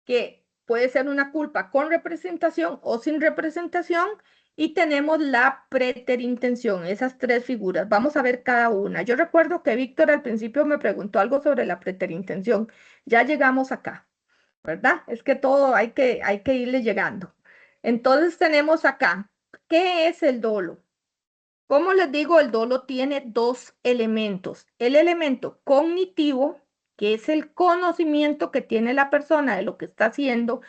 que puede ser una culpa con representación o sin representación, y tenemos la preterintención, esas tres figuras. Vamos a ver cada una. Yo recuerdo que Víctor al principio me preguntó algo sobre la preterintención. Ya llegamos acá, ¿verdad? Es que todo hay que irle llegando. Entonces tenemos acá, ¿qué es el dolo? Como les digo, el dolo tiene dos elementos. El elemento cognitivo, que es el conocimiento que tiene la persona de lo que está haciendo,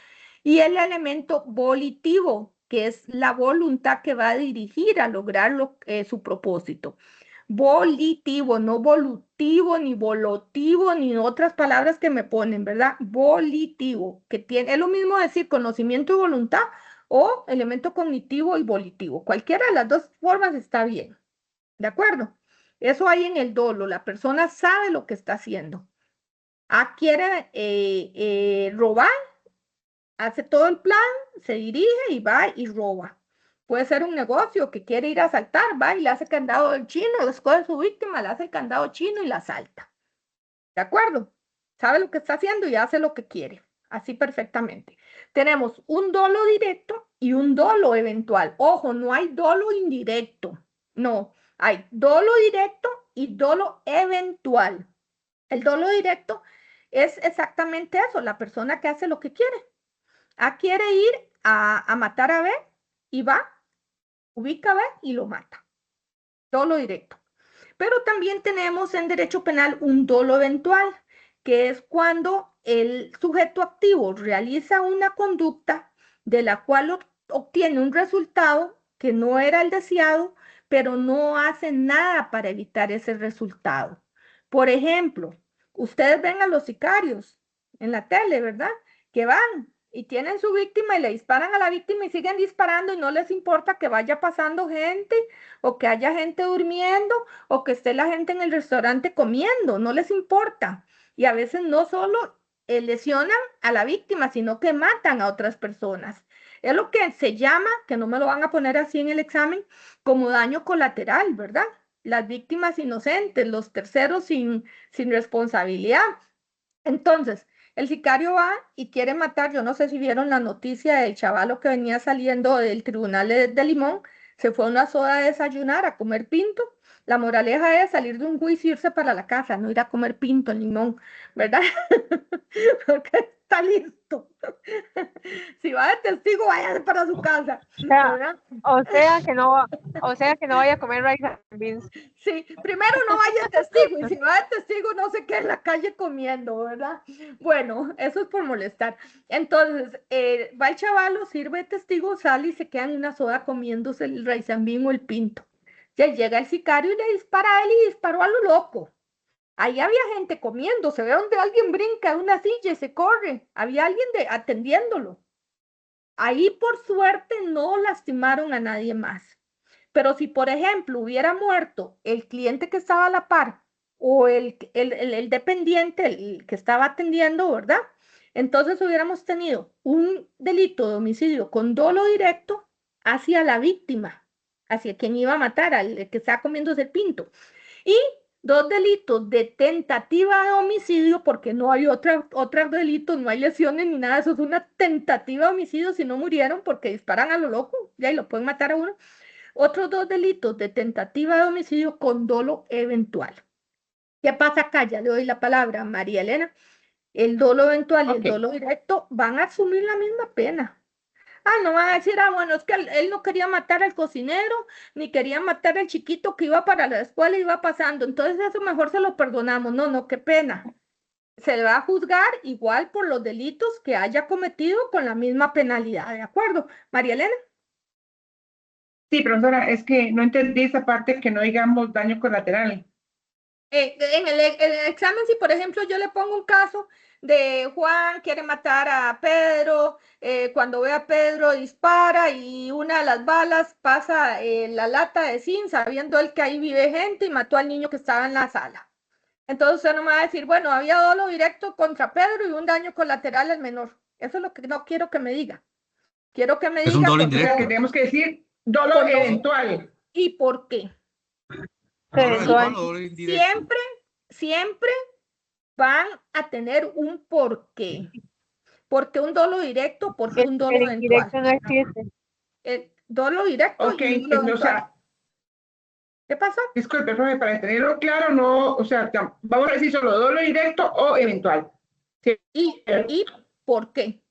y el elemento volitivo, que es la voluntad que va a dirigir a lograr su propósito. Volitivo, no volutivo, ni volotivo, ni otras palabras que me ponen, ¿verdad? Volitivo, que tiene, es lo mismo decir conocimiento y voluntad, o elemento cognitivo y volitivo. Cualquiera de las dos formas está bien, ¿de acuerdo? Eso hay en el dolo, la persona sabe lo que está haciendo. Quiere robar, hace todo el plan, se dirige y va y roba. Puede ser un negocio que quiere ir a asaltar, va y le hace candado del chino, escoge su víctima, le hace el candado chino y la asalta. ¿De acuerdo? Sabe lo que está haciendo y hace lo que quiere. Así perfectamente. Tenemos un dolo directo y un dolo eventual. Ojo, no hay dolo indirecto. No, hay dolo directo y dolo eventual. El dolo directo es exactamente eso, la persona que hace lo que quiere. Quiere ir a matar a B y va, ubica a B y lo mata. Dolo directo. Pero también tenemos en derecho penal un dolo eventual, que es cuando el sujeto activo realiza una conducta de la cual obtiene un resultado que no era el deseado, pero no hace nada para evitar ese resultado. Por ejemplo, ustedes ven a los sicarios en la tele, ¿verdad? Que van y tienen su víctima y le disparan a la víctima y siguen disparando y no les importa que vaya pasando gente o que haya gente durmiendo o que esté la gente en el restaurante comiendo, no les importa. Y a veces no solo lesionan a la víctima, sino que matan a otras personas. Es lo que se llama, que no me lo van a poner así en el examen, como daño colateral, ¿verdad? Las víctimas inocentes, los terceros sin responsabilidad. Entonces, el sicario va y quiere matar. Yo no sé si vieron la noticia del chavalo que venía saliendo del tribunal de Limón, se fue a una soda a desayunar, a comer pinto. La moraleja es salir de un juicio y irse para la casa, no ir a comer pinto en Limón, ¿verdad? Porque está listo. Si va de testigo, váyase para su casa, ¿verdad? O sea que no vaya a comer rice and beans. Sí, primero no vaya de testigo, y si va de testigo no se quede en la calle comiendo, ¿verdad? Bueno, eso es por molestar. Entonces, va el chavalo, sirve de testigo, sale y se queda en una soda comiéndose el rice and bean o el pinto. Ya llega el sicario y le dispara a él y disparó a lo loco. Ahí había gente comiendo, se ve donde alguien brinca de una silla y se corre. Había alguien atendiéndolo. Ahí por suerte no lastimaron a nadie más. Pero si, por ejemplo, hubiera muerto el cliente que estaba a la par o el dependiente, el que estaba atendiendo, ¿verdad? Entonces hubiéramos tenido un delito de homicidio con dolo directo hacia la víctima, hacia quien iba a matar, al que estaba comiéndose el pinto. Y dos delitos de tentativa de homicidio, porque no hay otro delito, no hay lesiones ni nada, eso es una tentativa de homicidio si no murieron porque disparan a lo loco, ya y lo pueden matar a uno. Otros dos delitos de tentativa de homicidio con dolo eventual. ¿Qué pasa acá? Ya le doy la palabra a María Elena. El dolo eventual y el Ok. dolo directo van a asumir la misma pena. No van a decir, bueno, es que él no quería matar al cocinero, ni quería matar al chiquito que iba para la escuela y iba pasando, entonces eso mejor se lo perdonamos. No, no, qué pena. Se le va a juzgar igual por los delitos que haya cometido con la misma penalidad, ¿de acuerdo? María Elena. Sí, profesora, es que no entendí esa parte que no digamos daño colateral. En el examen, si por ejemplo yo le pongo un caso de Juan quiere matar a Pedro, cuando ve a Pedro dispara y una de las balas pasa la lata de zinc, sabiendo él que ahí vive gente y mató al niño que estaba en la sala. Entonces usted no me va a decir, bueno, había dolo directo contra Pedro y un daño colateral al menor. Eso es lo que no quiero que me diga. Quiero que me Es un diga dolo O sea, que indirecto. tenemos que decir dolo con eventual. y por qué. ¿Dolo eventual Eventual. o dolo indirecto? Siempre van a tener un porqué. ¿Por qué un dolo directo? ¿Por qué un dolo El eventual? indirecto no existe. El dolo directo Ok, y un dolo o eventual. sea, ¿Qué pasó? disculpe, profe, para tenerlo claro, no, o sea, vamos a decir solo dolo directo o eventual. Sí. ¿Y por qué?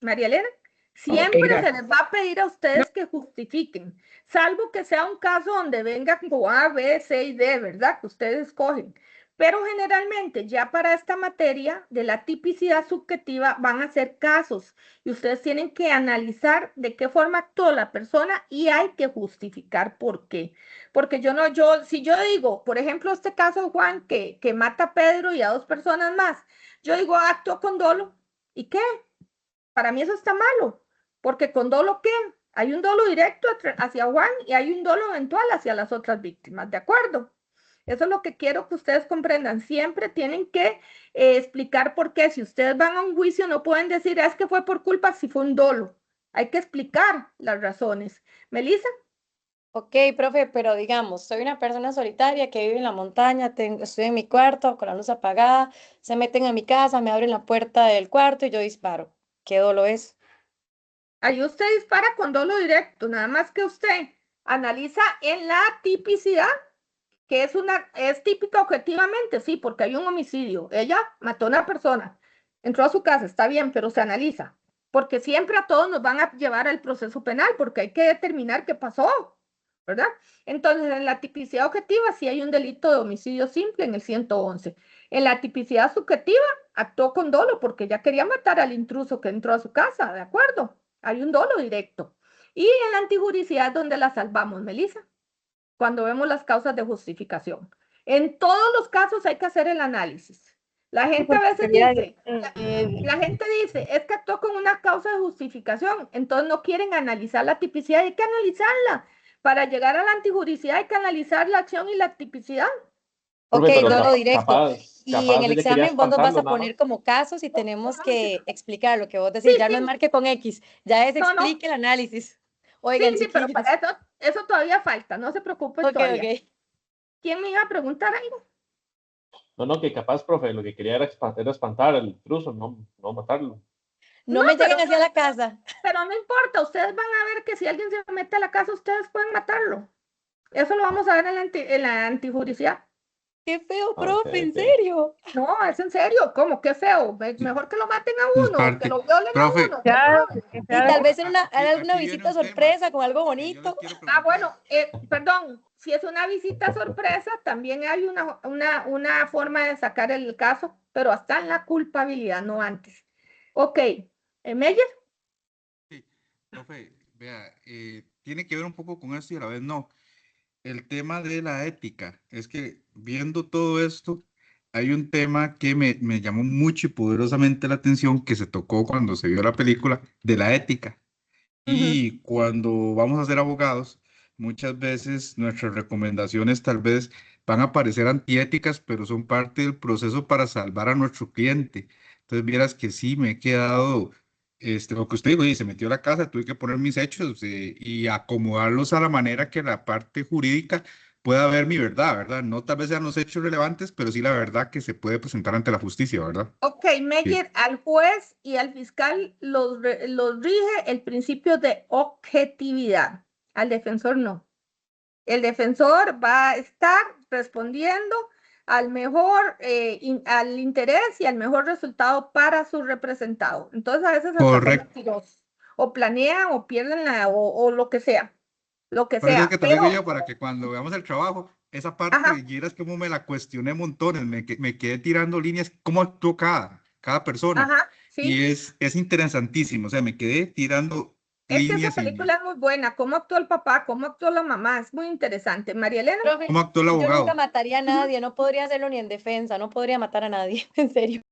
María Elena, Ok, siempre se gracias. les va a pedir a ustedes que justifiquen, salvo que sea un caso donde venga como A, B, C y D, ¿verdad? Que ustedes escogen. Pero generalmente ya para esta materia de la tipicidad subjetiva van a ser casos y ustedes tienen que analizar de qué forma actuó la persona y hay que justificar por qué. Porque si yo digo, por ejemplo, este caso de Juan que mata a Pedro y a dos personas más, yo digo, actuó con dolo. ¿Y qué? Para mí eso está malo, porque con dolo, ¿qué? Hay un dolo directo hacia Juan y hay un dolo eventual hacia las otras víctimas, ¿de acuerdo? Eso es lo que quiero que ustedes comprendan. Siempre tienen que explicar por qué. Si ustedes van a un juicio, no pueden decir, es que fue por culpa si fue un dolo. Hay que explicar las razones. Melissa, Ok, profe, pero digamos, soy una persona solitaria que vive en la montaña, estoy en mi cuarto con la luz apagada, se meten a mi casa, me abren la puerta del cuarto y yo disparo. ¿Qué dolo es? ahí usted dispara con dolo directo, nada más que usted analiza en la tipicidad que es típica objetivamente, sí, porque hay un homicidio. Ella mató a una persona, entró a su casa, está bien, pero se analiza, porque siempre a todos nos van a llevar al proceso penal, porque hay que determinar qué pasó, ¿verdad? Entonces, en la tipicidad objetiva sí hay un delito de homicidio simple en el 111. En la tipicidad subjetiva actuó con dolo porque ya quería matar al intruso que entró a su casa, ¿de acuerdo? Hay un dolo directo. Y en la antijuricidad donde la salvamos, Melissa, cuando vemos las causas de justificación. En todos los casos hay que hacer el análisis. La gente a veces dice, la gente dice, es que actuó con una causa de justificación, entonces no quieren analizar la tipicidad, hay que analizarla. Para llegar a la antijuricidad hay que analizar la acción y la tipicidad. Ok, Profe, pero dolo directo. capaz, Y en capaz el ella quería examen vos nos vas espantarlo, a nada poner más. como casos y tenemos que explicar lo que vos Sí, decís. Ya no es sí, marque con X, ya es no, no, explique el análisis. sí, Oigan, sí, pero chiquillos. para eso todavía falta, no se preocupen Ok, todavía. ok. ¿Quién me iba a preguntar algo? No, no, que capaz, profe, lo que quería era espantar al intruso, no matarlo. No No, me pero lleguen hacia la casa. Pero no importa, ustedes van a ver que si alguien se mete a la casa, ustedes pueden matarlo. Eso lo vamos a ver en la antijudicial. Qué feo, Ah, ok, profe, en ok. serio. No, es en serio, ¿cómo? Qué feo. Mejor que lo maten a Es uno, que parte. lo violen a Profe, uno. Ya, Y tal vez en aquí, alguna aquí viene visita un tema sorpresa con algo que yo les bonito. quiero preguntar. Bueno, perdón, si es una visita sorpresa, también hay una forma de sacar el caso, pero hasta en la culpabilidad, no antes. Ok, Meyer, Sí, profe, vea, tiene que ver un poco con esto y a la vez no. El tema de la ética, es que viendo todo esto, hay un tema que me llamó mucho y poderosamente la atención que se tocó cuando se vio la película de la ética. Y cuando vamos a ser abogados, muchas veces nuestras recomendaciones tal vez van a parecer antiéticas, pero son parte del proceso para salvar a nuestro cliente. Entonces, vieras que sí, me he quedado, lo que usted dijo, y se metió a la casa, tuve que poner mis hechos y acomodarlos a la manera que la parte jurídica pueda ver mi verdad, ¿verdad? No tal vez sean los hechos relevantes, pero sí la verdad que se puede presentar ante la justicia, ¿verdad? Ok, Sí. Meyer, al juez y al fiscal los rige el principio de objetividad, al defensor no. El defensor va a estar respondiendo al mejor, al interés y al mejor resultado para su representado. Entonces, a veces hasta son Correcto. mentirosos, o planean, o pierden o lo que sea, Por eso es que te lo digo pero, yo, para que cuando veamos el trabajo, esa parte, ajá, vieras como me la cuestioné montones, me quedé tirando líneas, cómo actuó cada persona. ajá, Y sí. es interesantísimo, o sea, me quedé tirando Es que esa líneas en película es muy buena. Cómo actuó el papá, cómo actuó la mamá, es muy interesante. María Elena. Profe, cómo actuó el yo nunca abogado. mataría a Ujú. nadie, no podría hacerlo ni en defensa, no podría matar a nadie, en serio.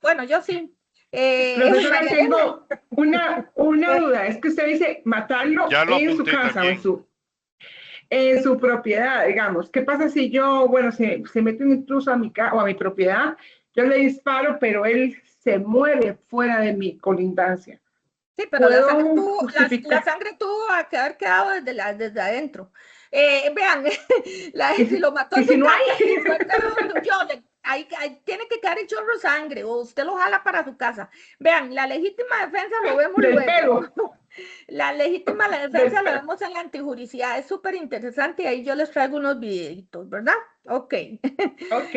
Bueno, yo sí. Profesora, María Elena. tengo una duda. Es que usted dice matarlo Ya lo en su apunté casa o también. en su propiedad, digamos. ¿Qué pasa si yo, bueno, se mete un intruso a mi casa o a mi propiedad, yo le disparo, pero él se muere fuera de mi colindancia? Sí, pero la sangre ¿Puedo tuvo, la justificar? sangre tuvo que haber quedado desde adentro. Vean, si lo mató Y en si su no casa y hay, después se huyó, ahí tiene que quedar el chorro de sangre o usted lo jala para su casa. Vean, la legítima defensa lo vemos del luego. pelo, La legítima del defensa la pelo. vemos en la antijuricidad, es súper interesante y ahí yo les traigo unos videitos, ¿verdad? Ok. Ok.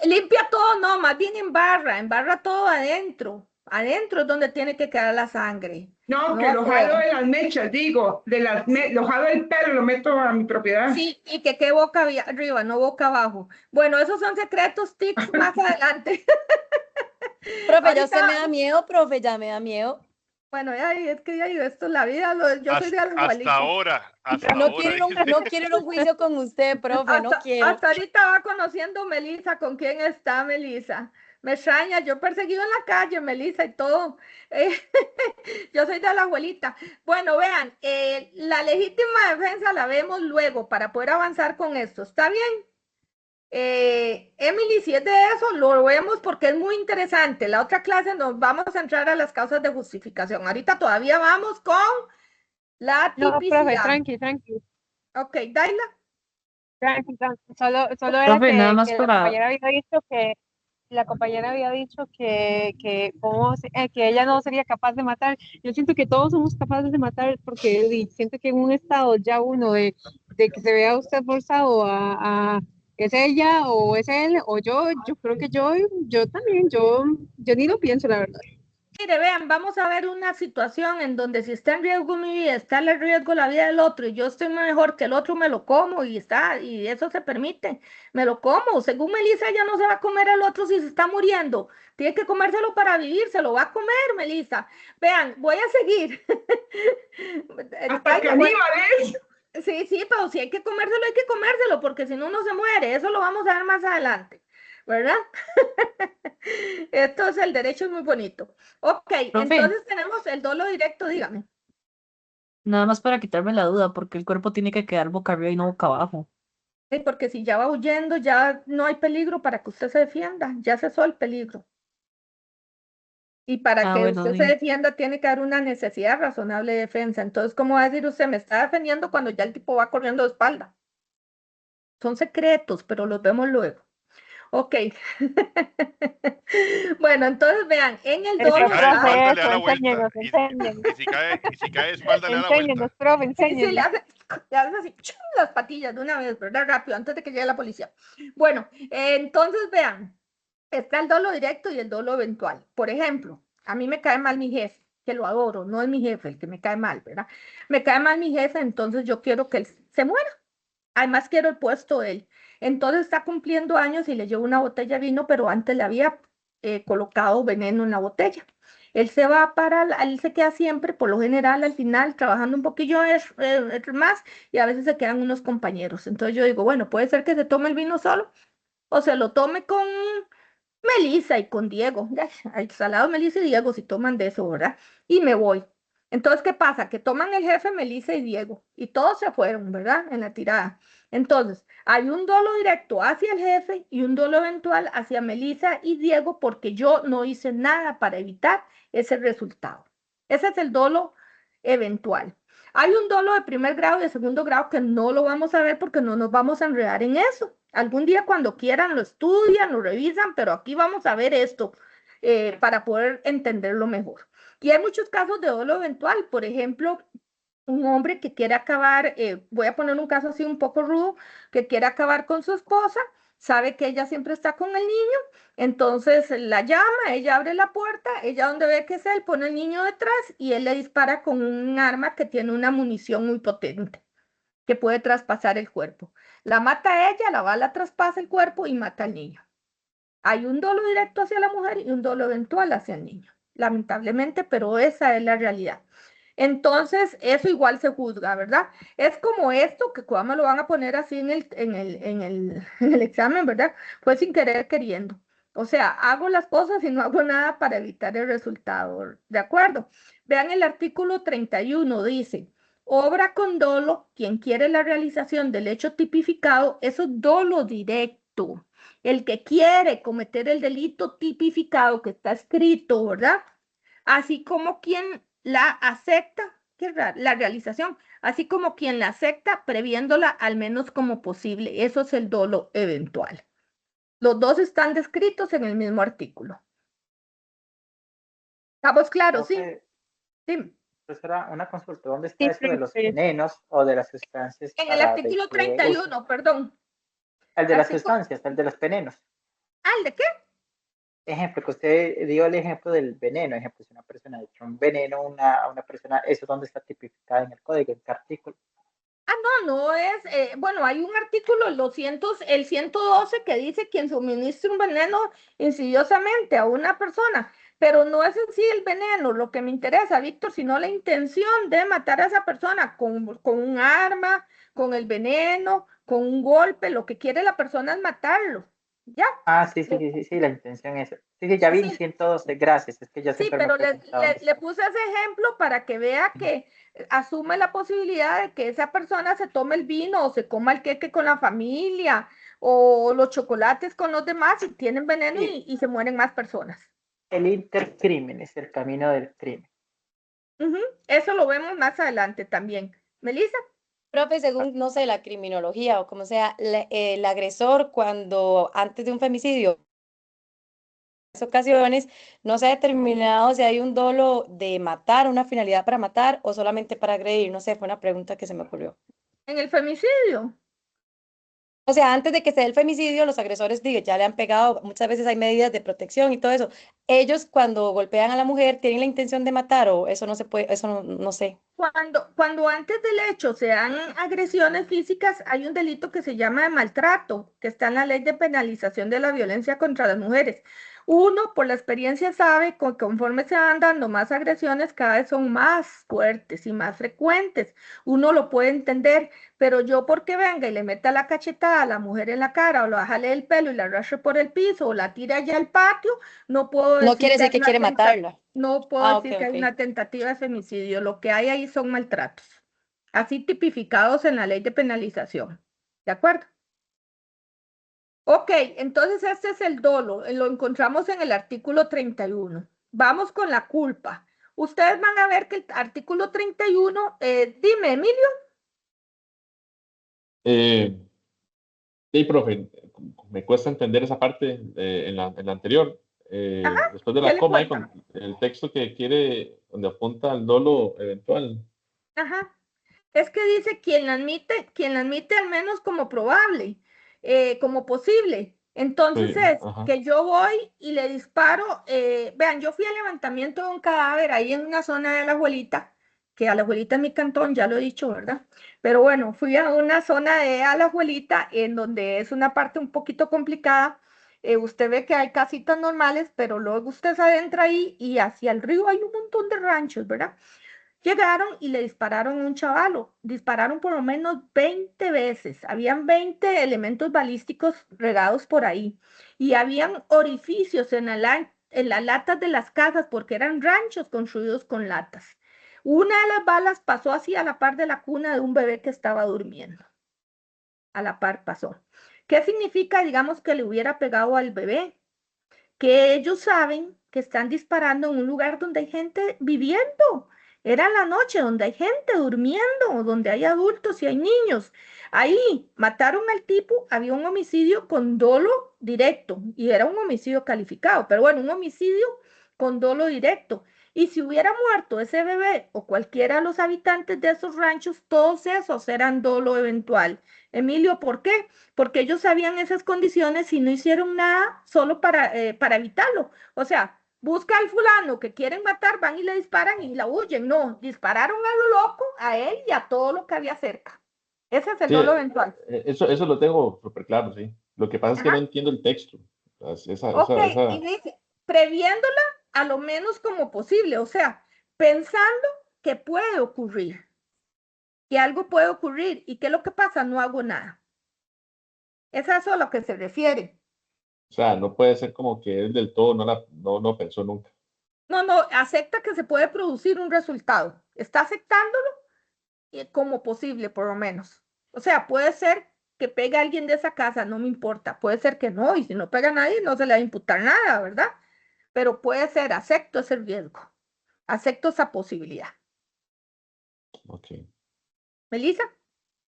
Limpia todo, no, más bien embarra todo adentro. Adentro es donde tiene que quedar la sangre. No, No que lo jalo afuera. de las mechas, digo, lo jalo del pelo, lo meto a mi propiedad. Sí, y que quede boca arriba, no boca abajo. Bueno, esos son secretos, tips más adelante. Profe, ya usted me Ahorita, da miedo, profe, ya me da miedo. bueno, es que ya digo, esto es la vida, yo soy de Hasta abuelita. ahora, hasta No ahora. quiero no quiero ir a un juicio con usted, profe, no quiero. Hasta ahorita va conociendo Melissa, ¿con quién está Melissa? Me extraña, yo perseguido en la calle, Melissa y todo. Eh, yo soy de la abuelita. Bueno, vean, la legítima defensa la vemos luego para poder avanzar con esto. ¿Está bien? Emily, si es de eso, lo vemos porque es muy interesante. La otra clase nos vamos a entrar a las causas de justificación. Ahorita todavía vamos con la No, profe, tipicidad. tranqui. Ok, Daila. Tranqui. Solo era Profe, nada más que para... la compañera había dicho que ella no sería capaz de matar. Yo siento que todos somos capaces de matar porque siento que en un estado ya uno de que se vea usted forzado a es ella o es él o yo creo que yo también, yo ni lo pienso, la verdad. Mire, vean, vamos a ver una situación en donde si está en riesgo mi vida, está en riesgo la vida del otro y yo estoy mejor que el otro, me lo como y eso se permite, me lo como. Según Melissa, ella no se va a comer al otro si se está muriendo, tiene que comérselo para vivir, se lo va a comer, Melissa. Vean, voy a seguir. Hasta caníbales. Sí, pero si hay que comérselo, porque si no, uno se muere. Eso lo vamos a ver más adelante, ¿verdad? Entonces, el derecho es muy bonito. Ok, Profe, entonces tenemos el dolo directo, dígame. nada más para quitarme la duda, porque el cuerpo tiene que quedar boca arriba y no boca abajo. Sí, porque si ya va huyendo, ya no hay peligro para que usted se defienda, ya cesó el peligro. Y para que Bueno, usted se sí. defienda, tiene que dar una necesidad razonable de defensa. Entonces, ¿cómo va a decir usted, me está defendiendo cuando ya el tipo va corriendo de espalda? Son secretos, pero los vemos luego. Ok. Bueno, entonces vean, en el Si dolo cae de está... espalda, le da la vuelta. Y si cae de espalda, le da la vuelta. Profe, Sí, le hace así, ¡chum!, las patillas de una vez, ¿verdad? Rápido, antes de que llegue la policía. Bueno, entonces vean, está el dolo directo y el dolo eventual. Por ejemplo, a mí me cae mal mi jefe, que lo adoro, no es mi jefe el que me cae mal, ¿verdad? Me cae mal mi jefe, entonces yo quiero que él se muera. Además, quiero el puesto de él. Entonces está cumpliendo años y le llevo una botella de vino, pero antes le había colocado veneno en la botella. Él se va él se queda siempre, por lo general, al final, trabajando un poquillo más y a veces se quedan unos compañeros. Entonces yo digo, bueno, puede ser que se tome el vino solo o se lo tome con Melissa y con Diego. Hay salados Melissa y Diego si toman de eso, ¿verdad? Y me voy. Entonces, ¿qué pasa? Que toman el jefe Melissa y Diego y todos se fueron, ¿verdad? En la tirada. Entonces, hay un dolo directo hacia el jefe y un dolo eventual hacia Melissa y Diego porque yo no hice nada para evitar ese resultado. Ese es el dolo eventual. Hay un dolo de primer grado y de segundo grado que no lo vamos a ver porque no nos vamos a enredar en eso. Algún día cuando quieran lo estudian, lo revisan, pero aquí vamos a ver esto para poder entenderlo mejor. Y hay muchos casos de dolo eventual. Por ejemplo, un hombre que quiere acabar, voy a poner un caso así un poco rudo, que quiere acabar con su esposa, sabe que ella siempre está con el niño, entonces la llama, ella abre la puerta, ella donde ve que es él, pone el niño detrás y él le dispara con un arma que tiene una munición muy potente, que puede traspasar el cuerpo. La mata a ella, la bala traspasa el cuerpo y mata al niño. Hay un dolo directo hacia la mujer y un dolo eventual hacia el niño, lamentablemente, pero esa es la realidad. Entonces, eso igual se juzga, ¿verdad? Es como esto, que cuando me lo van a poner así en el examen, ¿verdad? Fue sin querer queriendo. O sea, hago las cosas y no hago nada para evitar el resultado, ¿de acuerdo? Vean el artículo 31, dice, obra con dolo, quien quiere la realización del hecho tipificado, eso es dolo directo. El que quiere cometer el delito tipificado que está escrito, ¿verdad? Así como quien la acepta, la realización, así como quien la acepta, previéndola al menos como posible. Eso es el dolo eventual. Los dos están descritos en el mismo artículo. ¿Estamos claros? Sí. Sí. Profesora, una consulta. ¿Dónde está Sí, eso de los profe. venenos o de las sustancias? En el para artículo de que 31, perdón. el de las Artículo- sustancias, el de los venenos. Ah, ¿el de qué? Ejemplo, que usted dio el ejemplo del veneno. Ejemplo, si una persona ha hecho un veneno a una persona, ¿eso dónde está tipificado en el código? ¿En qué artículo? Ah, no es, bueno, hay un artículo, el 112, que dice quien suministra un veneno insidiosamente a una persona, pero no es en sí el veneno lo que me interesa, Víctor, sino la intención de matar a esa persona con un arma, con el veneno, con un golpe, lo que quiere la persona es matarlo, ¿ya? Ah, sí, la intención es. Sí, ya vi el Sí. 112, gracias. Es que yo Sí, siempre me he pero preguntado dónde le está. puse ese ejemplo para que vea que asume la posibilidad de que esa persona se tome el vino o se coma el queque con la familia o los chocolates con los demás y tienen veneno Sí, y se mueren más personas. el intercrimen es el camino del crimen. Ujú, eso lo vemos más adelante también. Melissa, Profe, según, no sé, la criminología o como sea, el agresor cuando antes de un femicidio, en ocasiones, no se ha determinado si hay un dolo de matar, una finalidad para matar o solamente para agredir. No sé, fue una pregunta que se me ocurrió. en el femicidio. O sea, antes de que se dé el femicidio, los agresores, digo, ya le han pegado, muchas veces hay medidas de protección y todo eso. Ellos cuando golpean a la mujer, ¿tienen la intención de matar o eso no se puede, eso no, no sé? Cuando antes del hecho se dan agresiones físicas, hay un delito que se llama de maltrato, que está en la ley de penalización de la violencia contra las mujeres. Uno, por la experiencia, sabe que conforme se van dando más agresiones, cada vez son más fuertes y más frecuentes. Uno lo puede entender, pero yo porque venga y le meta la cachetada a la mujer en la cara o lo jale el pelo y la arrastre por el piso o la tire allá al patio, no puedo No decir quiere que hay decir que una quiere matarla. no puedo Ah, ok, decir que hay ok. una tentativa de femicidio. Lo que hay ahí son maltratos, así tipificados en la ley de penalización. ¿De acuerdo? Ok, entonces este es el dolo. Lo encontramos en el artículo 31. Vamos con la culpa. Ustedes van a ver que el artículo 31, dime, Emilio. Sí, profe, me cuesta entender esa parte en la anterior. Después de ¿Qué la le coma, ahí cuesta? con el texto que quiere, donde apunta al dolo eventual. Ajá. Es que dice quien la admite al menos como probable, como posible. Entonces Sí, es ajá. que yo voy y le disparo, vean, yo fui al levantamiento de un cadáver ahí en una zona de la abuelita, que a la abuelita es mi cantón, ya lo he dicho, ¿verdad? Pero bueno, fui a una zona de a la abuelita en donde es una parte un poquito complicada. Usted ve que hay casitas normales, pero luego usted se adentra ahí y hacia el río hay un montón de ranchos, ¿verdad? Llegaron y le dispararon a un chavalo. Dispararon por lo menos 20 veces. Habían 20 elementos balísticos regados por ahí. Y habían orificios en las latas de las casas porque eran ranchos construidos con latas. Una de las balas pasó así a la par de la cuna de un bebé que estaba durmiendo. A la par pasó. ¿Qué significa, digamos, que le hubiera pegado al bebé? Que ellos saben que están disparando en un lugar donde hay gente viviendo Era en la noche donde hay gente durmiendo, donde hay adultos y hay niños. Ahí mataron al tipo, había un homicidio con dolo directo y era un homicidio calificado, pero bueno, un homicidio con dolo directo. Y si hubiera muerto ese bebé o cualquiera de los habitantes de esos ranchos, todos esos eran dolo eventual. Emilio, ¿por qué? Porque ellos sabían esas condiciones y no hicieron nada solo para evitarlo. O sea, busca al fulano que quieren matar, van y le disparan y la huyen. No, dispararon a lo loco, a él y a todo lo que había cerca. Ese es el Sí, dolo eventual. eso lo tengo súper claro, sí. Lo que pasa es que no Ajá. entiendo el texto. Ok, y dice, previéndola a lo menos como posible, o sea, pensando que puede ocurrir, que algo puede ocurrir y qué es lo que pasa, no hago nada. Es a eso a lo que se refiere. O sea, no puede ser como que él del todo no pensó nunca. No, no, acepta que se puede producir un resultado. Está aceptándolo como posible, por lo menos. O sea, puede ser que pegue a alguien de esa casa, no me importa. Puede ser que no, y si no pega a nadie, no se le va a imputar nada, ¿verdad? Pero puede ser, acepto ese riesgo, acepto esa posibilidad. Ok. ¿Melissa?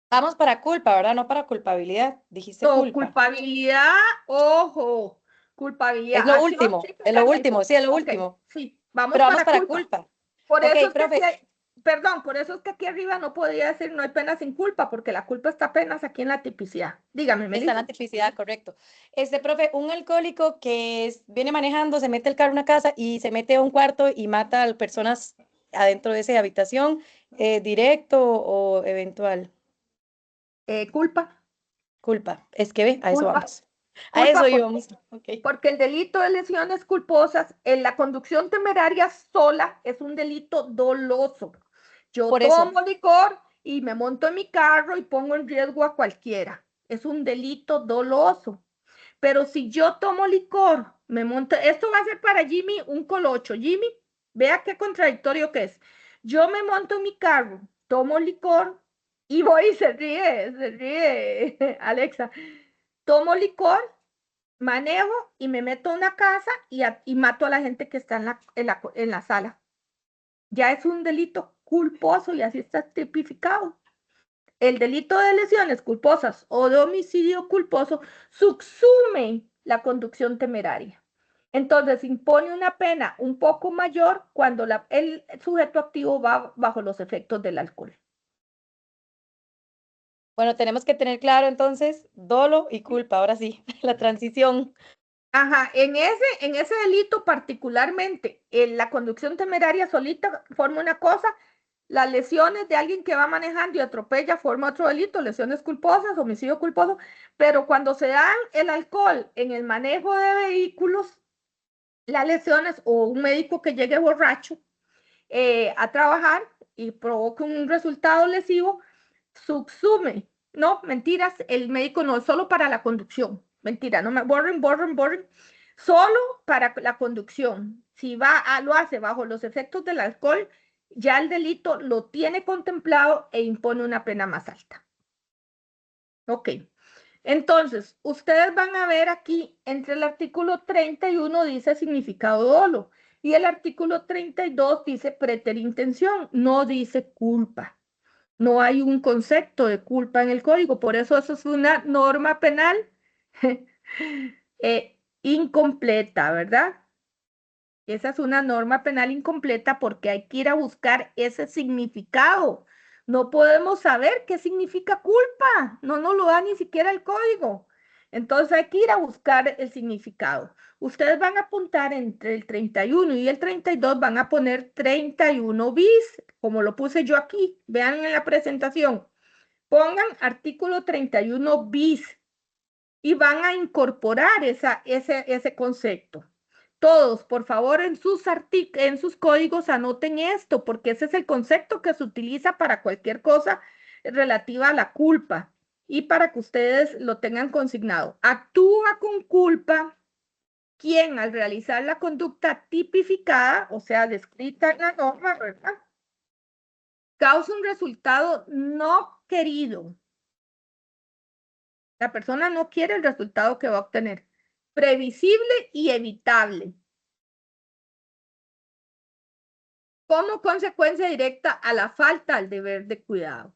Vamos para culpa, ¿verdad? No para culpabilidad. Dijiste No, culpa. culpabilidad, ojo, culpabilidad. Es lo Acción último, típicamente. sí, es lo Ok, último. sí, vamos Pero vamos para para culpa. culpa. Por Ok, eso es que profe, aquí perdón, por eso es que aquí arriba no podía decir no hay pena sin culpa, porque la culpa está apenas aquí en la tipicidad. Dígame, está en la Melissa. tipicidad, correcto. Profe, un alcohólico que viene manejando, se mete el carro en una casa y se mete a un cuarto y mata a personas adentro de esa habitación, directo o eventual. Culpa, Culpa. Es que ve, a eso culpa, vamos. A eso culpa, íbamos. Ok. porque el delito de lesiones culposas en la conducción temeraria sola es un delito doloso. Yo Por eso. tomo licor y me monto en mi carro y pongo en riesgo a cualquiera. Es un delito doloso. Pero si yo tomo licor, me monto, esto va a ser para Jimmy un colocho. Jimmy, vea qué contradictorio que es. Yo me monto en mi carro, tomo licor y voy y se ríe, Alexa. Tomo licor, manejo y me meto a una casa y mato a la gente que está en la sala. Ya es un delito culposo y así está tipificado. El delito de lesiones culposas o de homicidio culposo subsume la conducción temeraria. Entonces impone una pena un poco mayor cuando el sujeto activo va bajo los efectos del alcohol. Bueno, tenemos que tener claro entonces dolo y culpa. Ahora sí, la transición. Ajá, en ese delito particularmente, la conducción temeraria solita forma una cosa, las lesiones de alguien que va manejando y atropella forma otro delito, lesiones culposas, homicidio culposo, pero cuando se dan el alcohol en el manejo de vehículos, las lesiones o un médico que llegue borracho a trabajar y provoque un resultado lesivo, subsume, no, mentiras, el médico no es solo para la conducción, mentira, no me borren, solo para la conducción. Si lo hace bajo los efectos del alcohol, ya el delito lo tiene contemplado e impone una pena más alta. Ok. Entonces, ustedes van a ver aquí entre el artículo 31 dice significado dolo y el artículo 32 dice preterintención, no dice culpa. No hay un concepto de culpa en el código, por eso es una norma penal incompleta, ¿verdad? Esa es una norma penal incompleta porque hay que ir a buscar ese significado. No podemos saber qué significa culpa, no nos lo da ni siquiera el código. Entonces hay que ir a buscar el significado. Ustedes van a apuntar entre el 31 y el 32, van a poner 31 bis, como lo puse yo aquí. Vean en la presentación. Pongan artículo 31 bis y van a incorporar ese concepto. Todos, por favor, en sus códigos anoten esto, porque ese es el concepto que se utiliza para cualquier cosa relativa a la culpa y para que ustedes lo tengan consignado. Actúa con culpa quien al realizar la conducta tipificada, o sea, descrita en la norma, ¿verdad? Causa un resultado no querido. La persona no quiere el resultado que va a obtener. Previsible y evitable. como consecuencia directa a la falta del deber de cuidado.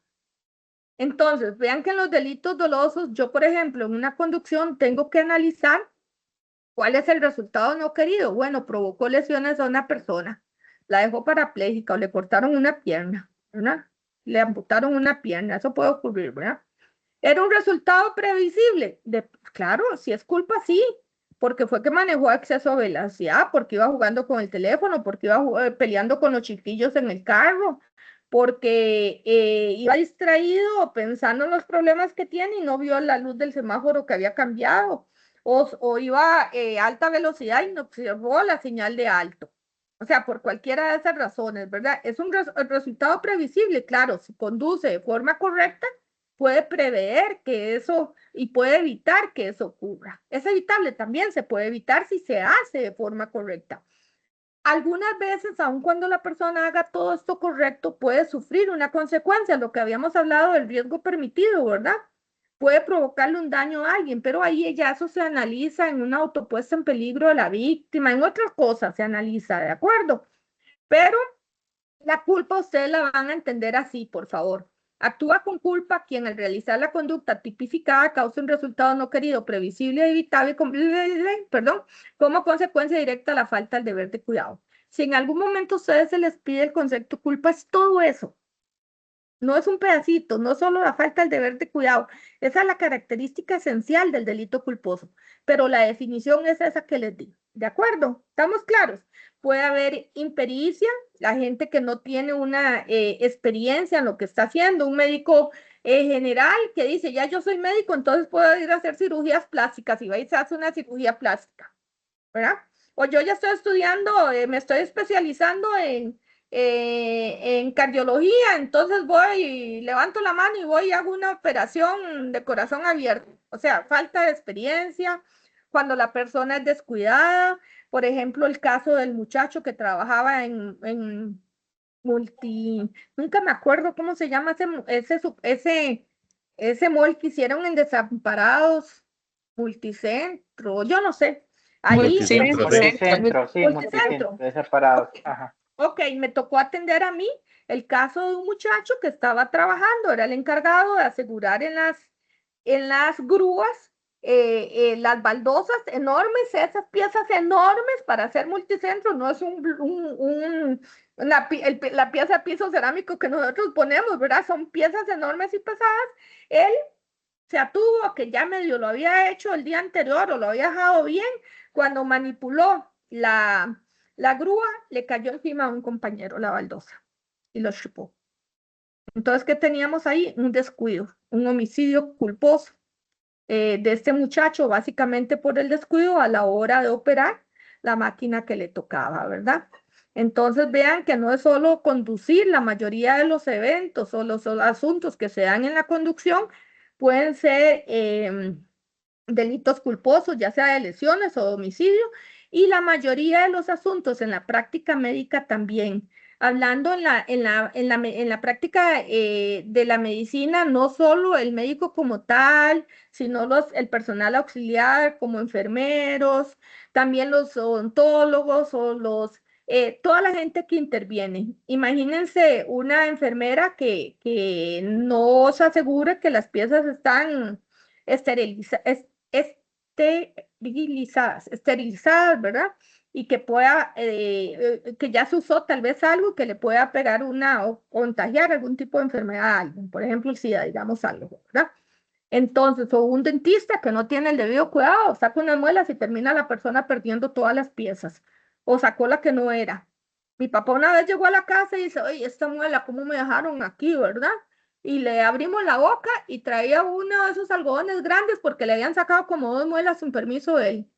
Entonces, vean que en los delitos dolosos, yo, por ejemplo, en una conducción tengo que analizar cuál es el resultado no querido. Bueno, provocó lesiones a una persona, la dejó parapléjica o le cortaron una pierna, ¿verdad? Le amputaron una pierna, eso puede ocurrir, ¿verdad? ¿Era un resultado previsible? Claro, si es culpa, sí, porque fue que manejó a exceso de velocidad, porque iba jugando con el teléfono, porque iba peleando con los chiquillos en el carro, porque iba distraído pensando en los problemas que tiene y no vio la luz del semáforo que había cambiado, o iba a alta velocidad y no observó la señal de alto. O sea, por cualquiera de esas razones, ¿verdad? Es un resultado previsible, claro, si conduce de forma correcta, puede prever que eso y puede evitar que eso ocurra. Es evitable también, se puede evitar si se hace de forma correcta. Algunas veces, aun cuando la persona haga todo esto correcto, puede sufrir una consecuencia, lo que habíamos hablado del riesgo permitido, ¿verdad? Puede provocarle un daño a alguien, pero ahí ya eso se analiza en una autopuesta en peligro de la víctima, en otras cosas se analiza, ¿de acuerdo? Pero la culpa ustedes la van a entender así, por favor. Actúa con culpa quien al realizar la conducta tipificada causa un resultado no querido, previsible, evitable, como consecuencia directa a la falta del deber de cuidado. Si en algún momento a ustedes se les pide el concepto culpa, es todo eso. No es un pedacito, no solo la falta del deber de cuidado. Esa es la característica esencial del delito culposo, pero la definición es esa que les di. ¿De acuerdo? ¿Estamos claros? Puede haber impericia, la gente que no tiene una experiencia en lo que está haciendo, un médico general que dice, ya yo soy médico, entonces puedo ir a hacer cirugías plásticas y va y se hace una cirugía plástica, ¿verdad? O yo ya estoy estudiando, me estoy especializando en cardiología, entonces voy y levanto la mano y voy y hago una operación de corazón abierto. O sea, falta de experiencia, cuando la persona es descuidada. Por ejemplo, el caso del muchacho que trabajaba en nunca me acuerdo cómo se llama ese mall que hicieron en Desamparados, Multicentro, yo no sé. Ahí, Multicentro, sí. Multicentro, sí, multicentro, separados. Ajá. Ok, me tocó atender a mí el caso de un muchacho que estaba trabajando, era el encargado de asegurar en las grúas las baldosas enormes, esas piezas enormes para hacer multicentro, no es la pieza de piso cerámico que nosotros ponemos, ¿verdad? Son piezas enormes y pesadas. Él se atuvo que ya medio lo había hecho el día anterior o lo había dejado bien, cuando manipuló la grúa, le cayó encima a un compañero la baldosa y lo chupó. Entonces, ¿qué teníamos ahí? Un descuido, un homicidio culposo de este muchacho, básicamente por el descuido a la hora de operar la máquina que le tocaba, ¿verdad? Entonces, vean que no es solo conducir, la mayoría de los eventos o los asuntos que se dan en la conducción pueden ser delitos culposos, ya sea de lesiones o de homicidio, y la mayoría de los asuntos en la práctica médica también. Hablando en la práctica de la medicina, no solo el médico como tal, sino el personal auxiliar como enfermeros, también los odontólogos o toda la gente que interviene. Imagínense una enfermera que no se asegure que las piezas están esterilizadas, ¿verdad? Y que pueda, que ya se usó tal vez algo que le pueda pegar o contagiar algún tipo de enfermedad a alguien, por ejemplo, el SIDA, digamos algo, ¿verdad? Entonces, o un dentista que no tiene el debido cuidado, saca unas muelas y termina la persona perdiendo todas las piezas, o sacó la que no era. Mi papá una vez llegó a la casa y dice, oye, esta muela, ¿cómo me dejaron aquí, verdad? Y le abrimos la boca y traía uno de esos algodones grandes porque le habían sacado como 2 muelas sin permiso de él.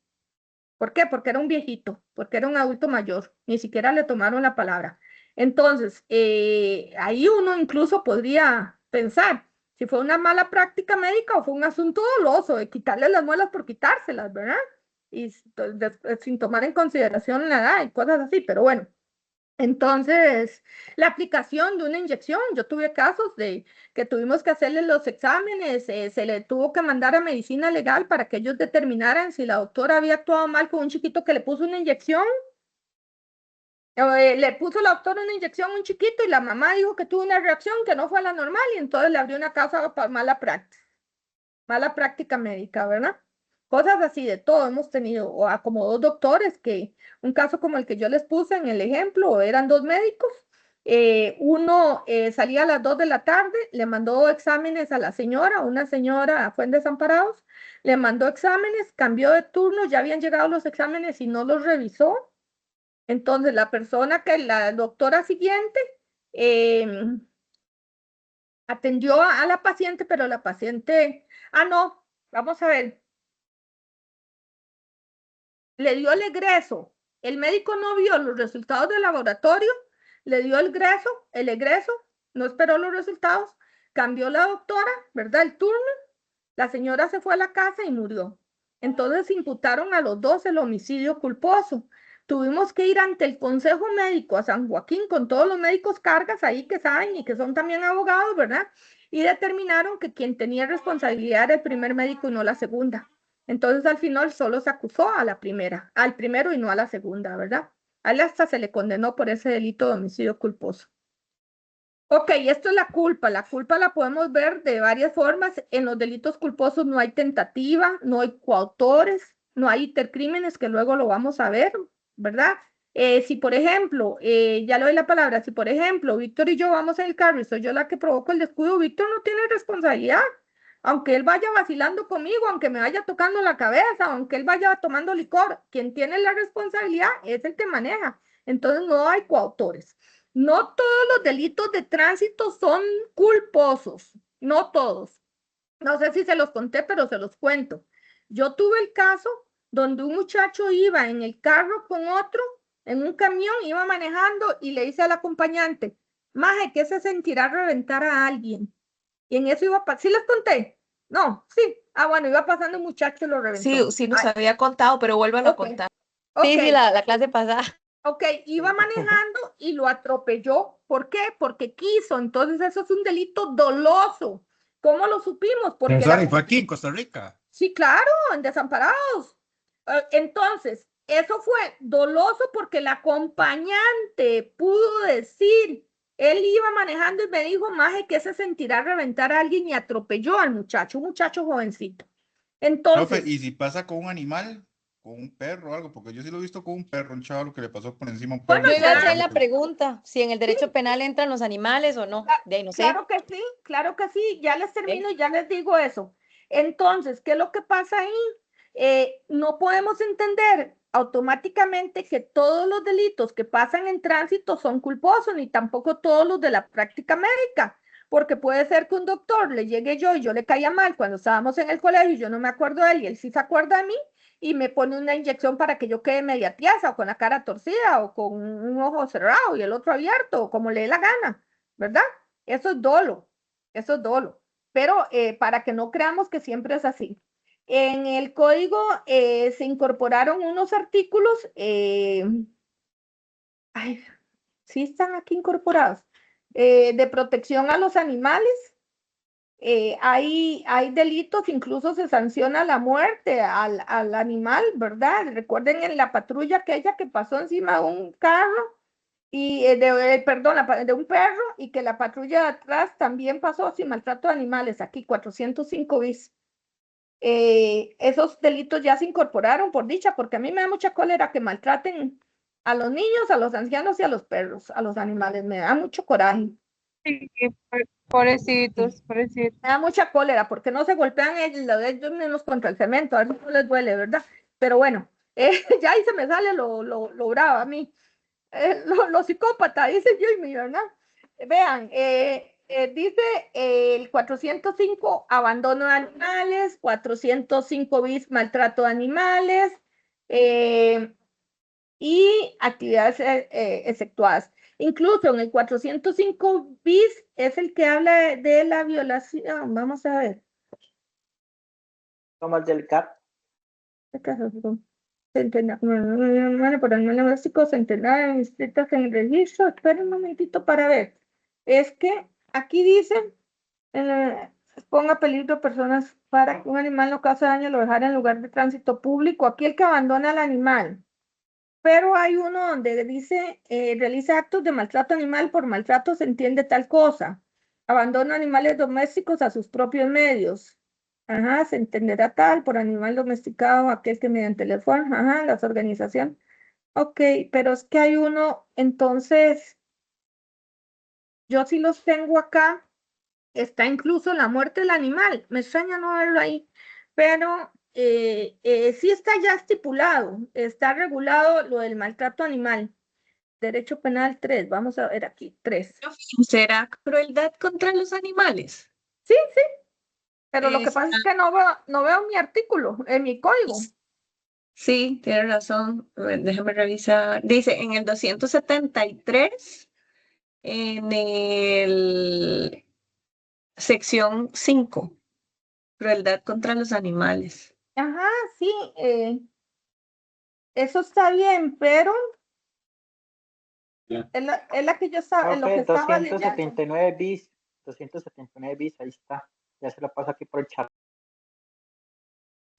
¿Por qué? Porque era un viejito, porque era un adulto mayor, ni siquiera le tomaron la palabra. Entonces, ahí uno incluso podría pensar si fue una mala práctica médica o fue un asunto doloso de quitarle las muelas por quitárselas, ¿verdad? Y sin tomar en consideración la edad y cosas así, pero bueno. Entonces, la aplicación de una inyección, yo tuve casos de que tuvimos que hacerle los exámenes, se le tuvo que mandar a medicina legal para que ellos determinaran si la doctora había actuado mal con un chiquito que le puso una inyección Le puso la doctora una inyección a un chiquito y la mamá dijo que tuvo una reacción que no fue la normal y entonces le abrió una causa para mala práctica médica, ¿verdad? Cosas así de todo hemos tenido, o como 2 doctores que, un caso como el que yo les puse en el ejemplo, eran 2 médicos, uno salía a las 2 de la tarde, le mandó exámenes a la señora, una señora fue en Desamparados, le mandó exámenes, cambió de turno, ya habían llegado los exámenes y no los revisó. Entonces la doctora siguiente atendió a la paciente, pero la paciente, no, vamos a ver, le dio el egreso. El médico no vio los resultados del laboratorio, le dio el egreso, no esperó los resultados, cambió la doctora, ¿verdad? El turno, la señora se fue a la casa y murió. Entonces imputaron a los 2 el homicidio culposo. Tuvimos que ir ante el Consejo Médico a San Joaquín con todos los médicos cargas ahí que saben y que son también abogados, ¿verdad? Y determinaron que quien tenía responsabilidad era el primer médico y no la segunda. Entonces al final solo se acusó a la primera, al primero y no a la segunda, ¿verdad? A él hasta se le condenó por ese delito de homicidio culposo. Ok, esto es la culpa. La culpa la podemos ver de varias formas. En los delitos culposos no hay tentativa, no hay coautores, no hay intercrímenes, que luego lo vamos a ver, ¿verdad? Si por ejemplo, ya le doy la palabra, si por ejemplo Víctor y yo vamos en el carro y soy yo la que provoco el descuido, Víctor no tiene responsabilidad. Aunque él vaya vacilando conmigo, aunque me vaya tocando la cabeza, aunque él vaya tomando licor, quien tiene la responsabilidad es el que maneja. Entonces no hay coautores. No todos los delitos de tránsito son culposos, no todos. No sé si se los conté, pero se los cuento. Yo tuve el caso donde un muchacho iba en el carro con otro, en un camión, iba manejando y le dice al acompañante, maje, ¿qué se sentirá reventar a alguien? Y en eso iba, ¿sí les conté? No, sí. Bueno, iba pasando un muchacho y lo reventó. Sí, nos había contado, pero vuélvalo a contar. Sí, Ok. la clase pasada. Ok, iba manejando y lo atropelló. ¿Por qué? Porque quiso. Entonces eso es un delito doloso. ¿Cómo lo supimos? Porque fue aquí en Costa Rica. Sí, claro, en Desamparados. Entonces, eso fue doloso porque el acompañante pudo decir, él iba manejando y me dijo, maje, ¿qué se sentirá reventar a alguien? Y atropelló al muchacho, un muchacho jovencito. Entonces, ¿y si pasa con un animal? Con un perro o algo, porque yo sí lo he visto con un perro, un chaval que le pasó por encima a un perro. Yo iba a hacer la pregunta, si en el derecho penal entran los animales o no. De ahí no sé. Claro que sí, ya les termino y ya les digo eso. Entonces, ¿qué es lo que pasa ahí? No podemos entender automáticamente que todos los delitos que pasan en tránsito son culposos, ni tampoco todos los de la práctica médica, porque puede ser que un doctor le llegue yo y yo le caía mal cuando estábamos en el colegio y yo no me acuerdo de él y él sí se acuerda de mí y me pone una inyección para que yo quede media tiesa o con la cara torcida o con un ojo cerrado y el otro abierto o como le dé la gana, ¿verdad? Eso es dolo, pero para que no creamos que siempre es así. En el código se incorporaron unos artículos, sí están aquí incorporados, de protección a los animales. Hay delitos, incluso se sanciona la muerte al animal, ¿verdad? Recuerden en la patrulla aquella que pasó encima de un carro, y de un perro, y que la patrulla de atrás también pasó sin maltrato de animales, aquí 405 bis. Esos delitos ya se incorporaron por dicha, porque a mí me da mucha cólera que maltraten a los niños, a los ancianos y a los perros, a los animales, me da mucho coraje. Sí, pobrecitos. Me da mucha cólera porque no se golpean ellos mismos contra el cemento, a ver si no les duele, ¿verdad? Pero bueno, ya ahí se me sale lo bravo a mí. Lo psicópata, dice Jamie, ¿verdad? Vean, dice el 405 abandono de animales, 405 bis maltrato de animales y actividades efectuadas. Incluso en el 405 bis es el que habla de la violación. Vamos a ver. Como el del CAP. Por el básico centenar inscritas en el registro. Esperen un momentito para ver. Es que aquí dice, ponga peligro personas para que un animal no cause daño, lo dejara en lugar de tránsito público. Aquí el que abandona al animal pero hay uno donde dice, realiza actos de maltrato animal, por maltrato se entiende tal cosa, abandono animales domésticos a sus propios medios, ajá, se entenderá tal, por animal domesticado, aquel que mediante el esfuerzo, ajá, las organizaciones, ok, pero es que hay uno, entonces, yo sí los tengo acá, está incluso la muerte del animal, me extraña no verlo ahí, pero sí está ya estipulado, está regulado lo del maltrato animal. Derecho penal 3, vamos a ver aquí, 3. ¿Será crueldad contra los animales? Sí, sí, pero lo que Está- pasa es que no veo mi artículo, en mi código. Sí, tiene razón. A ver, déjame revisar. Dice en el 273, en el sección 5, crueldad contra los animales. Ajá, sí, eso está bien, pero es la que yo estaba, lo que Profe, estaba leyendo. 279 bis, 279 bis, ahí está. Ya se lo paso aquí por el chat.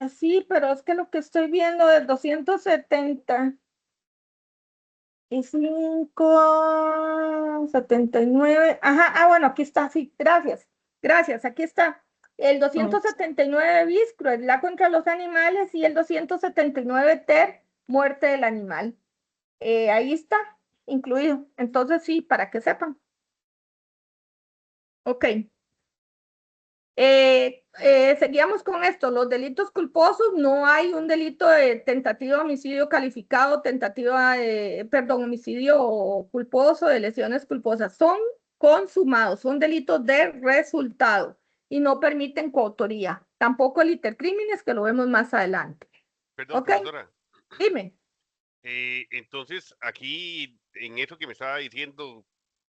Sí, pero es que lo que estoy viendo del 275, 79, ajá, bueno, aquí está, sí, gracias, aquí está. El 279 bis, crueldad contra los animales, y el 279 ter, muerte del animal. Ahí está, incluido. Entonces, sí, para que sepan. Ok. Seguíamos con esto, los delitos culposos, no hay un delito de tentativa de homicidio calificado, homicidio culposo, de lesiones culposas, son consumados, son delitos de resultado y no permiten coautoría, tampoco el intercrímenes, que lo vemos más adelante. Perdón, ¿Ok? profesora. Dime. Entonces, aquí, en eso que me estaba diciendo,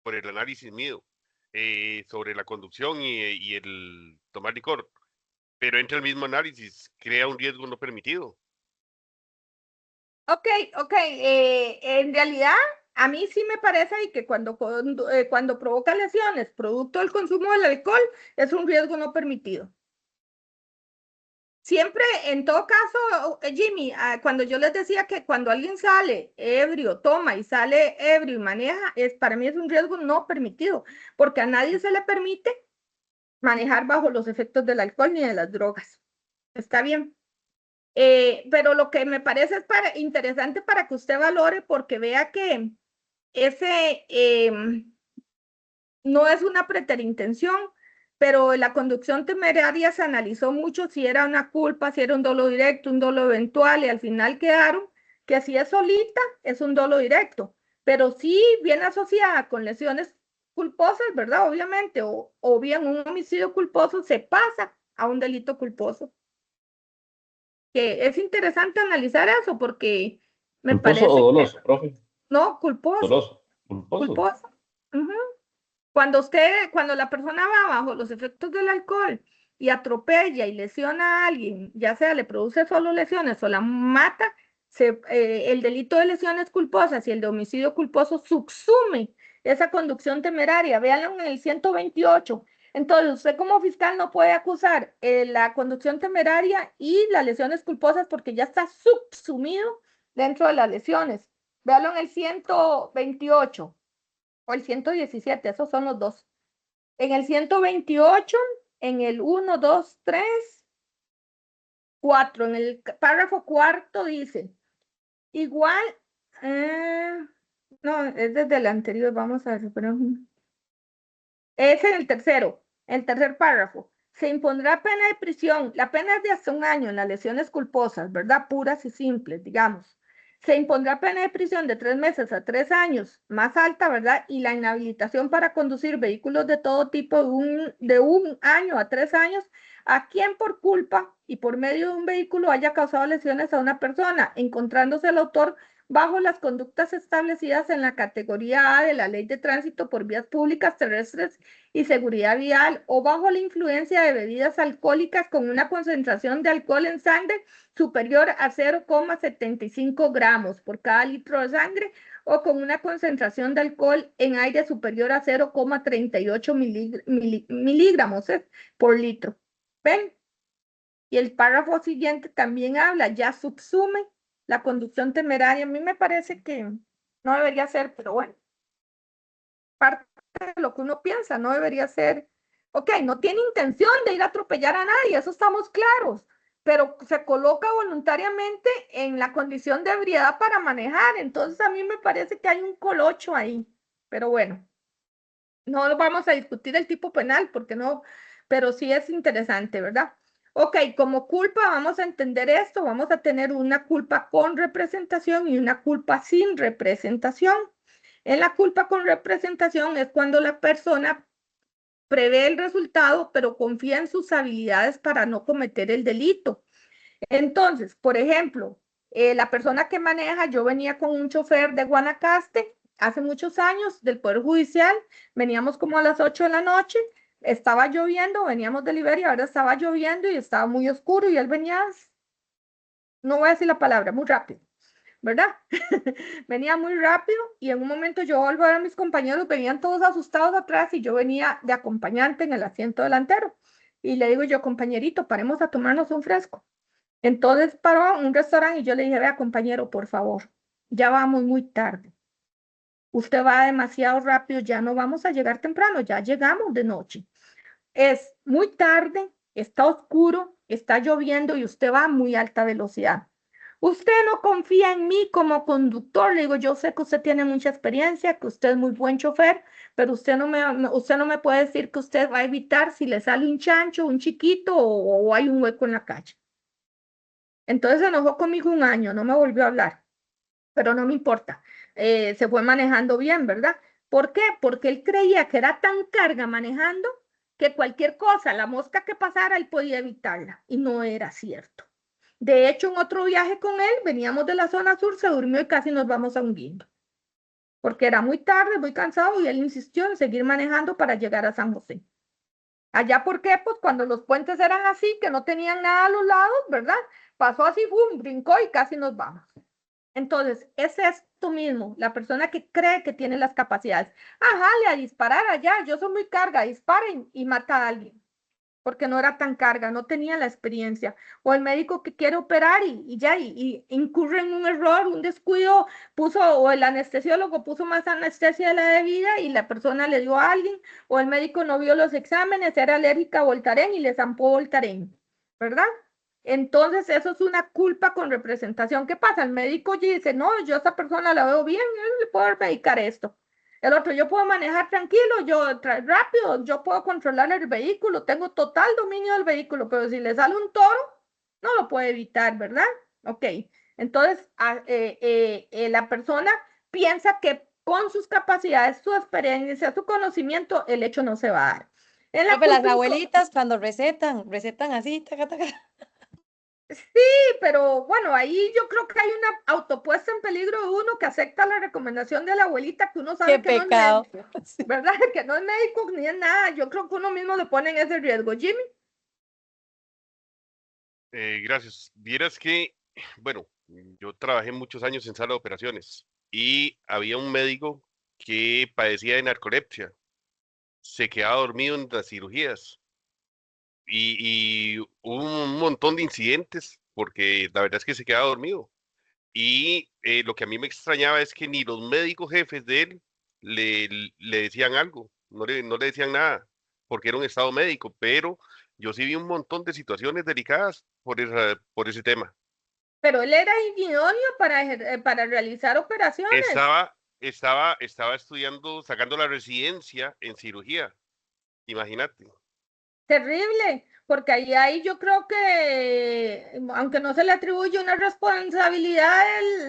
por el análisis mío, sobre la conducción y el tomar licor, pero entra el mismo análisis, crea un riesgo no permitido. Ok, en realidad a mí sí me parece y que cuando provoca lesiones producto del consumo del alcohol es un riesgo no permitido. Siempre, en todo caso, Jimmy, cuando yo les decía que cuando alguien sale ebrio, toma y sale ebrio y maneja, para mí es un riesgo no permitido, porque a nadie se le permite manejar bajo los efectos del alcohol ni de las drogas. ¿Está bien? Pero lo que me parece es interesante para que usted valore, porque vea que ese no es una preterintención, pero la conducción temeraria se analizó mucho si era una culpa, si era un dolo directo, un dolo eventual, y al final quedaron que si es solita es un dolo directo, pero sí viene asociada con lesiones culposas, ¿verdad? Obviamente, o bien un homicidio culposo se pasa a un delito culposo. Que es interesante analizar eso porque me ¿Culposo parece o doloso, profe? no, culposo, Doloso. ¿Culposo? culposo. Ujú. Cuando la persona va bajo los efectos del alcohol y atropella y lesiona a alguien, ya sea le produce solo lesiones o la mata, el delito de lesiones culposas y el de homicidio culposo subsume esa conducción temeraria. Véanlo en el 128. Entonces, usted como fiscal no puede acusar la conducción temeraria y las lesiones culposas porque ya está subsumido dentro de las lesiones. Véanlo en el 128 o el 117, esos son los dos. En el 128, en el 1, 2, 3, 4, en el párrafo cuarto dice, igual, no, es desde el anterior, vamos a ver, pero es en el tercer párrafo. Se impondrá pena de prisión, la pena es de hasta 1 año en las lesiones culposas, ¿verdad? Puras y simples, digamos. Se impondrá pena de prisión de 3 meses a 3 años, más alta, ¿verdad? Y la inhabilitación para conducir vehículos de todo tipo de 1 año a 3 años a quien por culpa y por medio de un vehículo haya causado lesiones a una persona, encontrándose el autor bajo las conductas establecidas en la categoría A de la Ley de Tránsito por Vías Públicas Terrestres y Seguridad Vial, o bajo la influencia de bebidas alcohólicas con una concentración de alcohol en sangre superior a 0,75 gramos por cada litro de sangre, o con una concentración de alcohol en aire superior a 0,38 miligramos por litro. ¿Ven? Y el párrafo siguiente también habla, ya subsume la conducción temeraria. A mí me parece que no debería ser, pero bueno, parte de lo que uno piensa, no debería ser. Ok, no tiene intención de ir a atropellar a nadie, eso estamos claros, pero se coloca voluntariamente en la condición de ebriedad para manejar. Entonces a mí me parece que hay un colocho ahí, pero bueno, no vamos a discutir el tipo penal porque no, pero sí es interesante, ¿verdad? Ok, como culpa vamos a entender esto, vamos a tener una culpa con representación y una culpa sin representación. En la culpa con representación es cuando la persona prevé el resultado, pero confía en sus habilidades para no cometer el delito. Entonces, por ejemplo, la persona que maneja, yo venía con un chofer de Guanacaste hace muchos años del Poder Judicial, veníamos como a las 8 de la noche, estaba lloviendo, veníamos de Liberia, ahora estaba lloviendo y estaba muy oscuro y él venía, no voy a decir la palabra, muy rápido, ¿verdad? Venía muy rápido y en un momento yo vuelvo a ver a mis compañeros, venían todos asustados atrás y yo venía de acompañante en el asiento delantero. Y le digo yo, compañerito, paremos a tomarnos un fresco. Entonces paró a un restaurante y yo le dije, vea, compañero, por favor, ya vamos muy tarde. Usted va demasiado rápido, ya no vamos a llegar temprano, ya llegamos de noche. Es muy tarde, está oscuro, está lloviendo y usted va a muy alta velocidad. Usted no confía en mí como conductor. Le digo, yo sé que usted tiene mucha experiencia, que usted es muy buen chofer, pero usted no me puede decir que usted va a evitar si le sale un chancho, un chiquito o hay un hueco en la calle. Entonces se enojó conmigo un año, no me volvió a hablar, pero no me importa. Se fue manejando bien, ¿verdad? ¿Por qué? Porque él creía que era tan carga manejando que cualquier cosa, la mosca que pasara, él podía evitarla. Y no era cierto. De hecho, en otro viaje con él, veníamos de la zona sur, se durmió y casi nos vamos a un guindo. Porque era muy tarde, muy cansado y él insistió en seguir manejando para llegar a San José. Allá, ¿por qué? Pues cuando los puentes eran así, que no tenían nada a los lados, ¿verdad? Pasó así, boom, brincó y casi nos vamos. Entonces, es esto mismo, la persona que cree que tiene las capacidades. Jale a disparar allá, yo soy muy carga, disparen y mata a alguien, porque no era tan carga, no tenía la experiencia. O el médico que quiere operar y incurre en un error, un descuido, o el anestesiólogo puso más anestesia de la debida y la persona le dio a alguien, o el médico no vio los exámenes, era alérgica a Voltaren y le zampó Voltaren, ¿verdad? Entonces, eso es una culpa con representación. ¿Qué pasa? El médico dice, no, yo a esa persona la veo bien, yo le puedo medicar esto. El otro, yo puedo manejar tranquilo, rápido, yo puedo controlar el vehículo, tengo total dominio del vehículo, pero si le sale un toro, no lo puede evitar, ¿verdad? Ok, entonces la persona piensa que con sus capacidades, su experiencia, su conocimiento, el hecho no se va a dar. Las abuelitas cuando recetan así, taca, taca. Sí, pero bueno, ahí yo creo que hay una autopuesta en peligro de uno que acepta la recomendación de la abuelita que uno sabe que pecado. No es médico, ¿verdad? Que no es médico ni es nada. Yo creo que uno mismo le pone en ese riesgo. Jimmy. Gracias. Vieras que, bueno, yo trabajé muchos años en sala de operaciones y había un médico que padecía de narcolepsia. Se quedaba dormido en las cirugías y hubo un montón de incidentes porque la verdad es que se quedaba dormido. Y lo que a mí me extrañaba es que ni los médicos jefes de él le decían algo, no le decían nada, porque era un estado médico, pero yo sí vi un montón de situaciones delicadas por ese tema. Pero él era idóneo para realizar operaciones. Estaba estudiando, sacando la residencia en cirugía, imagínate. Terrible, porque ahí yo creo que, aunque no se le atribuye una responsabilidad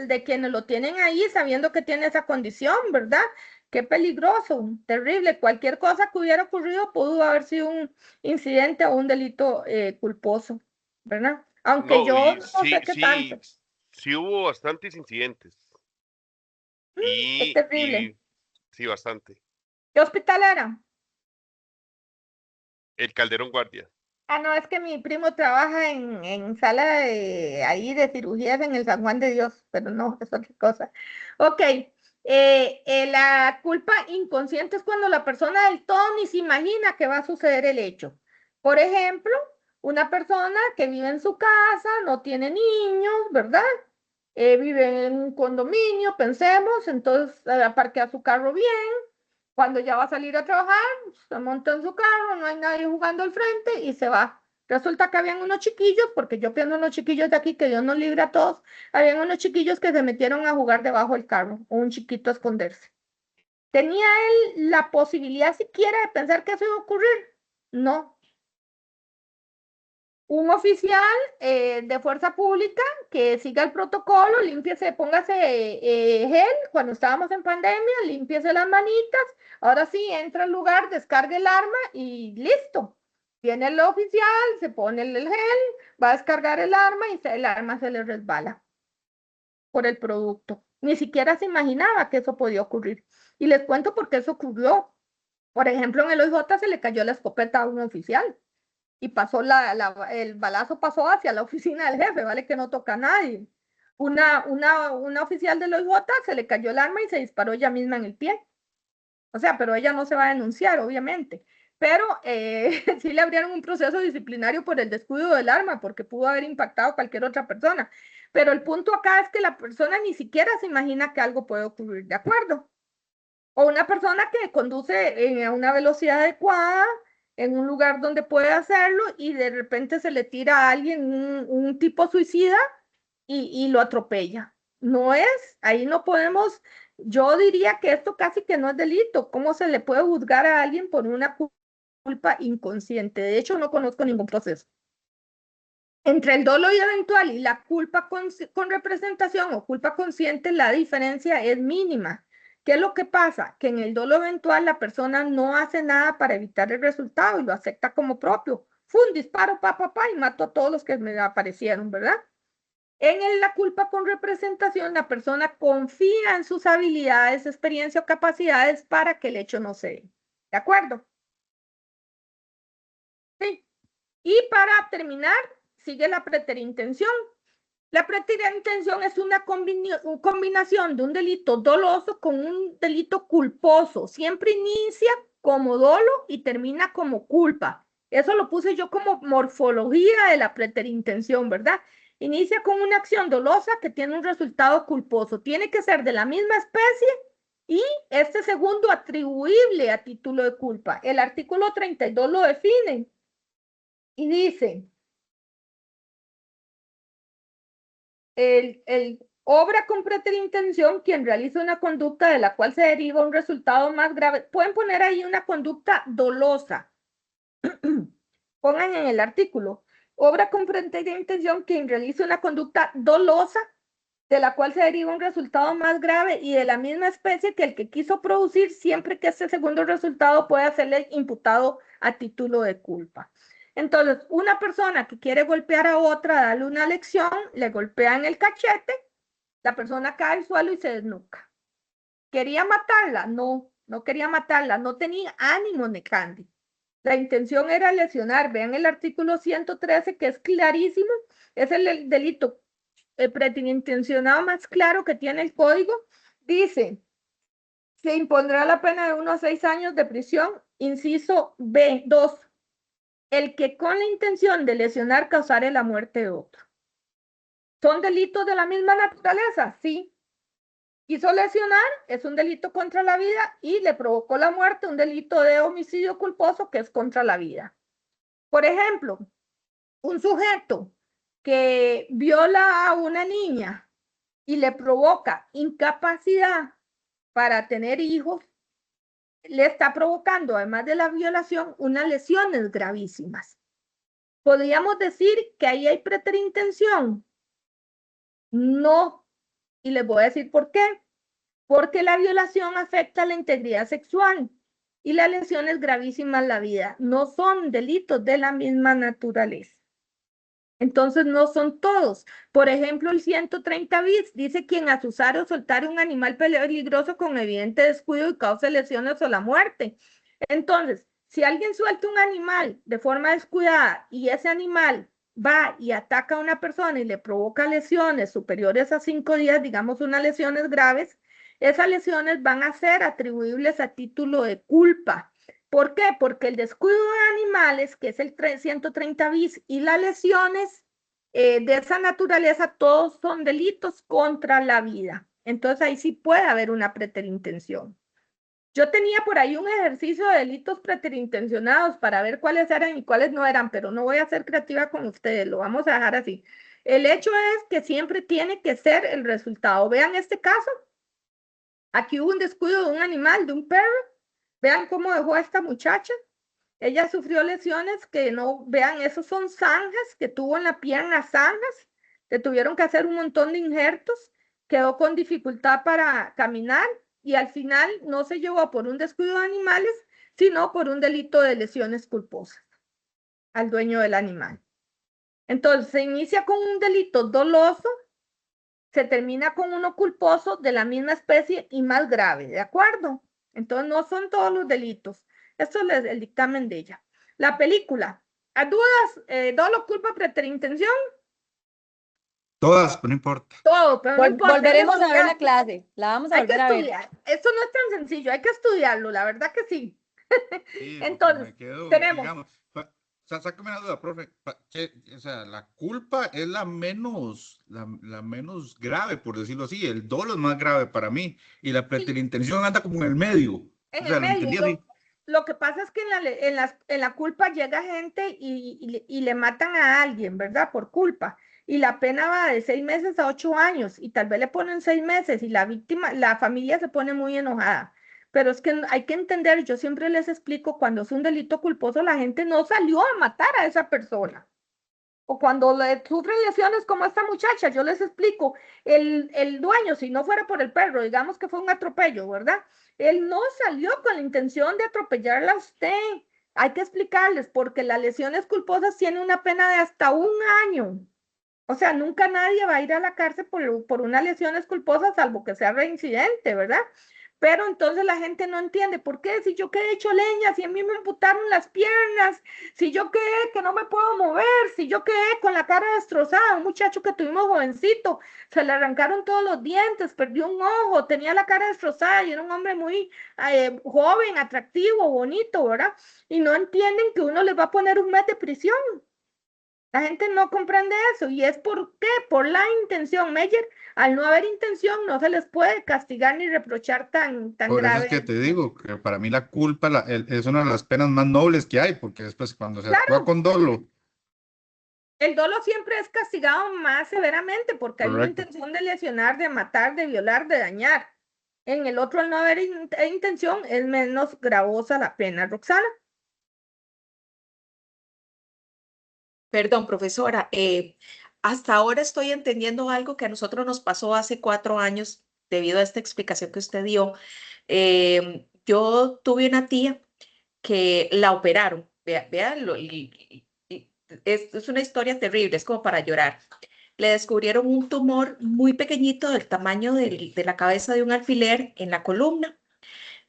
de quienes lo tienen ahí, sabiendo que tiene esa condición, ¿verdad? Qué peligroso, terrible. Cualquier cosa que hubiera ocurrido pudo haber sido un incidente o un delito culposo, ¿verdad? Aunque yo no sé qué tanto. Sí hubo bastantes incidentes. Es terrible. Sí, bastante. ¿Qué hospital era? El Calderón Guardia. No, es que mi primo trabaja en sala ahí de cirugías en el San Juan de Dios, pero no, es otra cosa. Ok, la culpa inconsciente es cuando la persona del todo ni se imagina que va a suceder el hecho. Por ejemplo, una persona que vive en su casa, no tiene niños, ¿verdad? vive en un condominio, pensemos, entonces parquea su carro bien. Cuando ya va a salir a trabajar, se monta en su carro, no hay nadie jugando al frente y se va. Resulta que habían unos chiquillos, porque yo pienso en los chiquillos de aquí, que Dios nos libre a todos, habían unos chiquillos que se metieron a jugar debajo del carro, o un chiquito a esconderse. ¿Tenía él la posibilidad siquiera de pensar que eso iba a ocurrir? No. Un oficial de fuerza pública que siga el protocolo, límpiese, póngase gel, cuando estábamos en pandemia, límpiese las manitas, ahora sí, entra al lugar, descargue el arma y listo. Viene el oficial, se pone el gel, va a descargar el arma y el arma se le resbala por el producto. Ni siquiera se imaginaba que eso podía ocurrir. Y les cuento por qué eso ocurrió. Por ejemplo, en el OIJ se le cayó la escopeta a un oficial y pasó el balazo pasó hacia la oficina del jefe, ¿vale? Que no toca a nadie. Una oficial del OIJ se le cayó el arma y se disparó ella misma en el pie. O sea, pero ella no se va a denunciar, obviamente. Pero sí le abrieron un proceso disciplinario por el descuido del arma, porque pudo haber impactado a cualquier otra persona. Pero el punto acá es que la persona ni siquiera se imagina que algo puede ocurrir, ¿de acuerdo? O una persona que conduce a una velocidad adecuada, en un lugar donde puede hacerlo, y de repente se le tira a alguien un tipo suicida y lo atropella. No es, ahí no podemos, yo diría que esto casi que no es delito. ¿Cómo se le puede juzgar a alguien por una culpa inconsciente? De hecho, no conozco ningún proceso. Entre el dolo y eventual y la culpa con representación o culpa consciente, la diferencia es mínima. ¿Qué es lo que pasa? Que en el dolo eventual la persona no hace nada para evitar el resultado y lo acepta como propio. Fue un disparo, y mató a todos los que me aparecieron, ¿verdad? En la culpa con representación, la persona confía en sus habilidades, experiencia o capacidades para que el hecho no se dé. ¿De acuerdo? Sí. Y para terminar, sigue la preterintención. La preterintención es una combinación de un delito doloso con un delito culposo. Siempre inicia como dolo y termina como culpa. Eso lo puse yo como morfología de la preterintención, ¿verdad? Inicia con una acción dolosa que tiene un resultado culposo. Tiene que ser de la misma especie y este segundo atribuible a título de culpa. El artículo 32 lo define y dice: obra con preterintención quien realiza una conducta de la cual se deriva un resultado más grave. Pueden poner ahí una conducta dolosa. Pongan en el artículo: obra con preterintención quien realiza una conducta dolosa de la cual se deriva un resultado más grave y de la misma especie que el que quiso producir, siempre que este segundo resultado pueda serle imputado a título de culpa. Entonces, una persona que quiere golpear a otra, darle una lección, le golpea en el cachete, la persona cae al suelo y se desnuca. ¿Quería matarla? No, no quería matarla, no tenía ánimo de Candy. La intención era lesionar. Vean el artículo 113, que es clarísimo, es el delito preterintencionado más claro que tiene el código. Dice: se impondrá la pena de 1 a 6 años de prisión. Inciso B, 2. El que con la intención de lesionar causare la muerte de otro. ¿Son delitos de la misma naturaleza? Sí. Quiso lesionar, es un delito contra la vida, y le provocó la muerte, un delito de homicidio culposo que es contra la vida. Por ejemplo, un sujeto que viola a una niña y le provoca incapacidad para tener hijos, le está provocando, además de la violación, unas lesiones gravísimas. ¿Podríamos decir que ahí hay preterintención? No. Y les voy a decir por qué. Porque la violación afecta la integridad sexual y las lesiones gravísimas a la vida. No son delitos de la misma naturaleza. Entonces no son todos. Por ejemplo, el 130 bis dice: quien asusare o soltare un animal peligroso con evidente descuido y cause lesiones o la muerte. Entonces, si alguien suelta un animal de forma descuidada y ese animal va y ataca a una persona y le provoca lesiones superiores a 5 días, digamos unas lesiones graves, esas lesiones van a ser atribuibles a título de culpa. ¿Por qué? Porque el descuido de animales, que es el 130 bis, y las lesiones de esa naturaleza, todos son delitos contra la vida. Entonces ahí sí puede haber una preterintención. Yo tenía por ahí un ejercicio de delitos preterintencionados para ver cuáles eran y cuáles no eran, pero no voy a ser creativa con ustedes, lo vamos a dejar así. El hecho es que siempre tiene que ser el resultado. Vean este caso. Aquí hubo un descuido de un animal, de un perro. Vean cómo dejó a esta muchacha. Ella sufrió lesiones que no, vean, esos son zanjas que tuvo en la pierna, zanjas. Le tuvieron que hacer un montón de injertos. Quedó con dificultad para caminar y al final no se llevó por un descuido de animales, sino por un delito de lesiones culposas al dueño del animal. Entonces se inicia con un delito doloso, se termina con uno culposo de la misma especie y más grave, ¿de acuerdo? Entonces no son todos los delitos. Esto es el dictamen de ella. La película, ¿a dudas? ¿Dolo, culpa, preterintención? Todas, pero no importa. Todo, pero no importa. Volveremos a ver la clase, la vamos a Hay que volver a ver. estudiar. Esto no es tan sencillo, hay que estudiarlo, la verdad que sí. Sí, Entonces, me quedo, tenemos. digamos, sácame una duda, profe. O sea, la culpa es la menos grave, por decirlo así. El dolo es más grave para mí. Y la preterintención anda como en el medio. En O sea, el lo entendí así. medio. Lo que pasa es que en la culpa llega gente y le matan a alguien, ¿verdad? Por culpa. Y la pena va de 6 meses a 8 años y tal vez le ponen 6 meses y la víctima, la familia se pone muy enojada. Pero es que hay que entender, yo siempre les explico, cuando es un delito culposo, la gente no salió a matar a esa persona. O cuando le sufren lesiones como esta muchacha, yo les explico, el dueño, si no fuera por el perro, digamos que fue un atropello, ¿verdad? Él no salió con la intención de atropellarla a usted. Hay que explicarles, porque las lesiones culposas tienen una pena de hasta 1 año. O sea, nunca nadie va a ir a la cárcel por unas lesiones culposas, salvo que sea reincidente, ¿verdad? Pero entonces la gente no entiende, ¿por qué? Si yo quedé hecho leña, si a mí me amputaron las piernas, si yo quedé que no me puedo mover, si yo quedé con la cara destrozada, un muchacho que tuvimos jovencito, se le arrancaron todos los dientes, perdió un ojo, tenía la cara destrozada y era un hombre muy joven, atractivo, bonito, ¿verdad? Y no entienden que uno les va a poner 1 mes de prisión. La gente no comprende eso y es por qué, por la intención. Meyer, al no haber intención, no se les puede castigar ni reprochar tan Por eso grave. es que te digo que para mí la culpa es una de las penas más nobles que hay, porque después cuando se actúa con dolo. El dolo siempre es castigado más severamente porque hay una Correcto. intención de lesionar, de matar, de violar, de dañar. En el otro, al no haber intención, es menos gravosa la pena. Roxana. Perdón, profesora, hasta ahora estoy entendiendo algo que a nosotros nos pasó hace 4 años debido a esta explicación que usted dio. Yo tuve una tía que la operaron, véanlo, es una historia terrible, es como para llorar. Le descubrieron un tumor muy pequeñito del tamaño de la cabeza de un alfiler en la columna.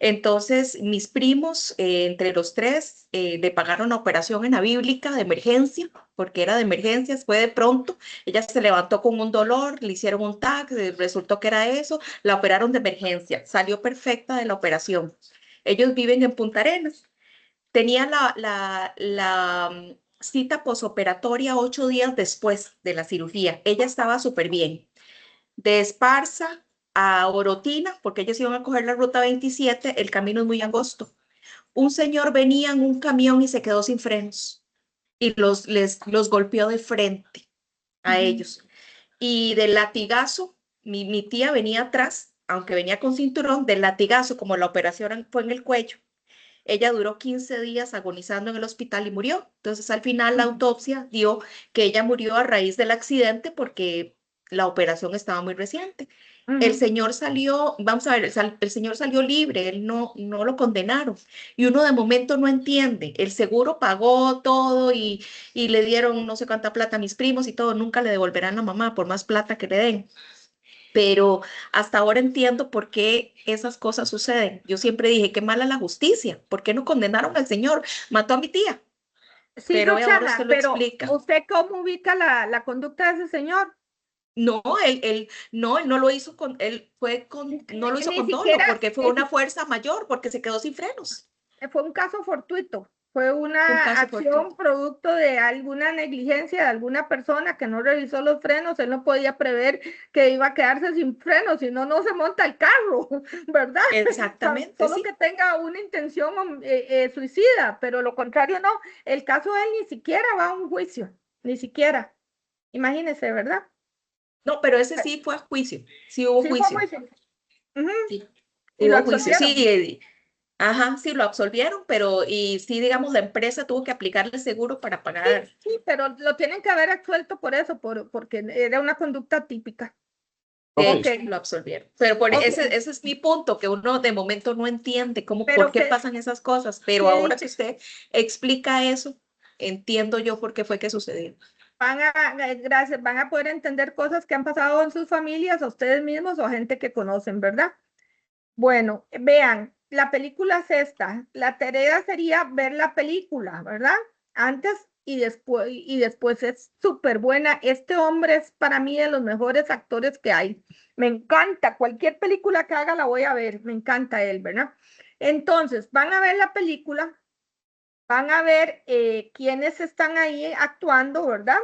Entonces, mis primos, entre los 3, le pagaron la operación en la bíblica de emergencia, porque era de emergencia, fue de pronto. Ella se levantó con un dolor, le hicieron un TAC, resultó que era eso, la operaron de emergencia, salió perfecta de la operación. Ellos viven en Punta Arenas. Tenía la cita posoperatoria 8 días después de la cirugía. Ella estaba súper bien. De Esparza a Orotina, porque ellos iban a coger la ruta 27, el camino es muy angosto. Un señor venía en un camión y se quedó sin frenos y los golpeó de frente a ellos. Y del latigazo, mi tía venía atrás, aunque venía con cinturón, del latigazo, como la operación fue en el cuello. Ella duró 15 días agonizando en el hospital y murió. Entonces, al final, la autopsia dio que ella murió a raíz del accidente porque la operación estaba muy reciente. El señor salió, vamos a ver, el señor salió libre, él no lo condenaron. Y uno de momento no entiende. El seguro pagó todo y le dieron no sé cuánta plata a mis primos y todo. Nunca le devolverán a la mamá por más plata que le den. Pero hasta ahora entiendo por qué esas cosas suceden. Yo siempre dije, qué mala la justicia. ¿Por qué no condenaron al señor? Mató a mi tía. Sí, pero Roxana, ahora usted lo pero explica. ¿usted cómo ubica la conducta de ese señor? No, él no lo hizo con, no lo hizo Ni con dolo, siquiera- porque fue una fuerza mayor, porque se quedó sin frenos. Fue un caso fortuito. Fue Un una caso acción fortuito. producto de alguna negligencia de alguna persona que no revisó los frenos. Él no podía prever que iba a quedarse sin frenos, si no, no se monta el carro, ¿verdad? Exactamente, Solo sí. que tenga una intención suicida, pero lo contrario no. El caso de él ni siquiera va a un juicio, ni siquiera. Imagínese, ¿verdad? No, pero ese sí fue a juicio. Sí hubo Sí, fue juicio. juicio. Ujú. Sí, Y lo hubo juicio. absolvieron. Sí, ajá, sí, lo absolvieron, pero y sí, digamos, la empresa tuvo que aplicarle seguro para pagar. Sí, pero lo tienen que haber absuelto por eso, porque era una conducta típica. De Ok, hecho, lo absolvieron. Pero por Ok. ese es mi punto, que uno de momento no entiende cómo, Pero por qué ¿qué, pasan esas cosas. Pero qué ahora que dice? usted explica eso, entiendo yo por qué fue que sucedió. Gracias, van a poder entender cosas que han pasado en sus familias, a ustedes mismos o a gente que conocen, ¿verdad? Bueno, vean, la película es esta. La tarea sería ver la película, ¿verdad? Antes y después es súper buena. Este hombre es para mí de los mejores actores que hay. Me encanta, cualquier película que haga la voy a ver, me encanta él, ¿verdad? Entonces, van a ver la película, van a ver quiénes están ahí actuando, ¿verdad?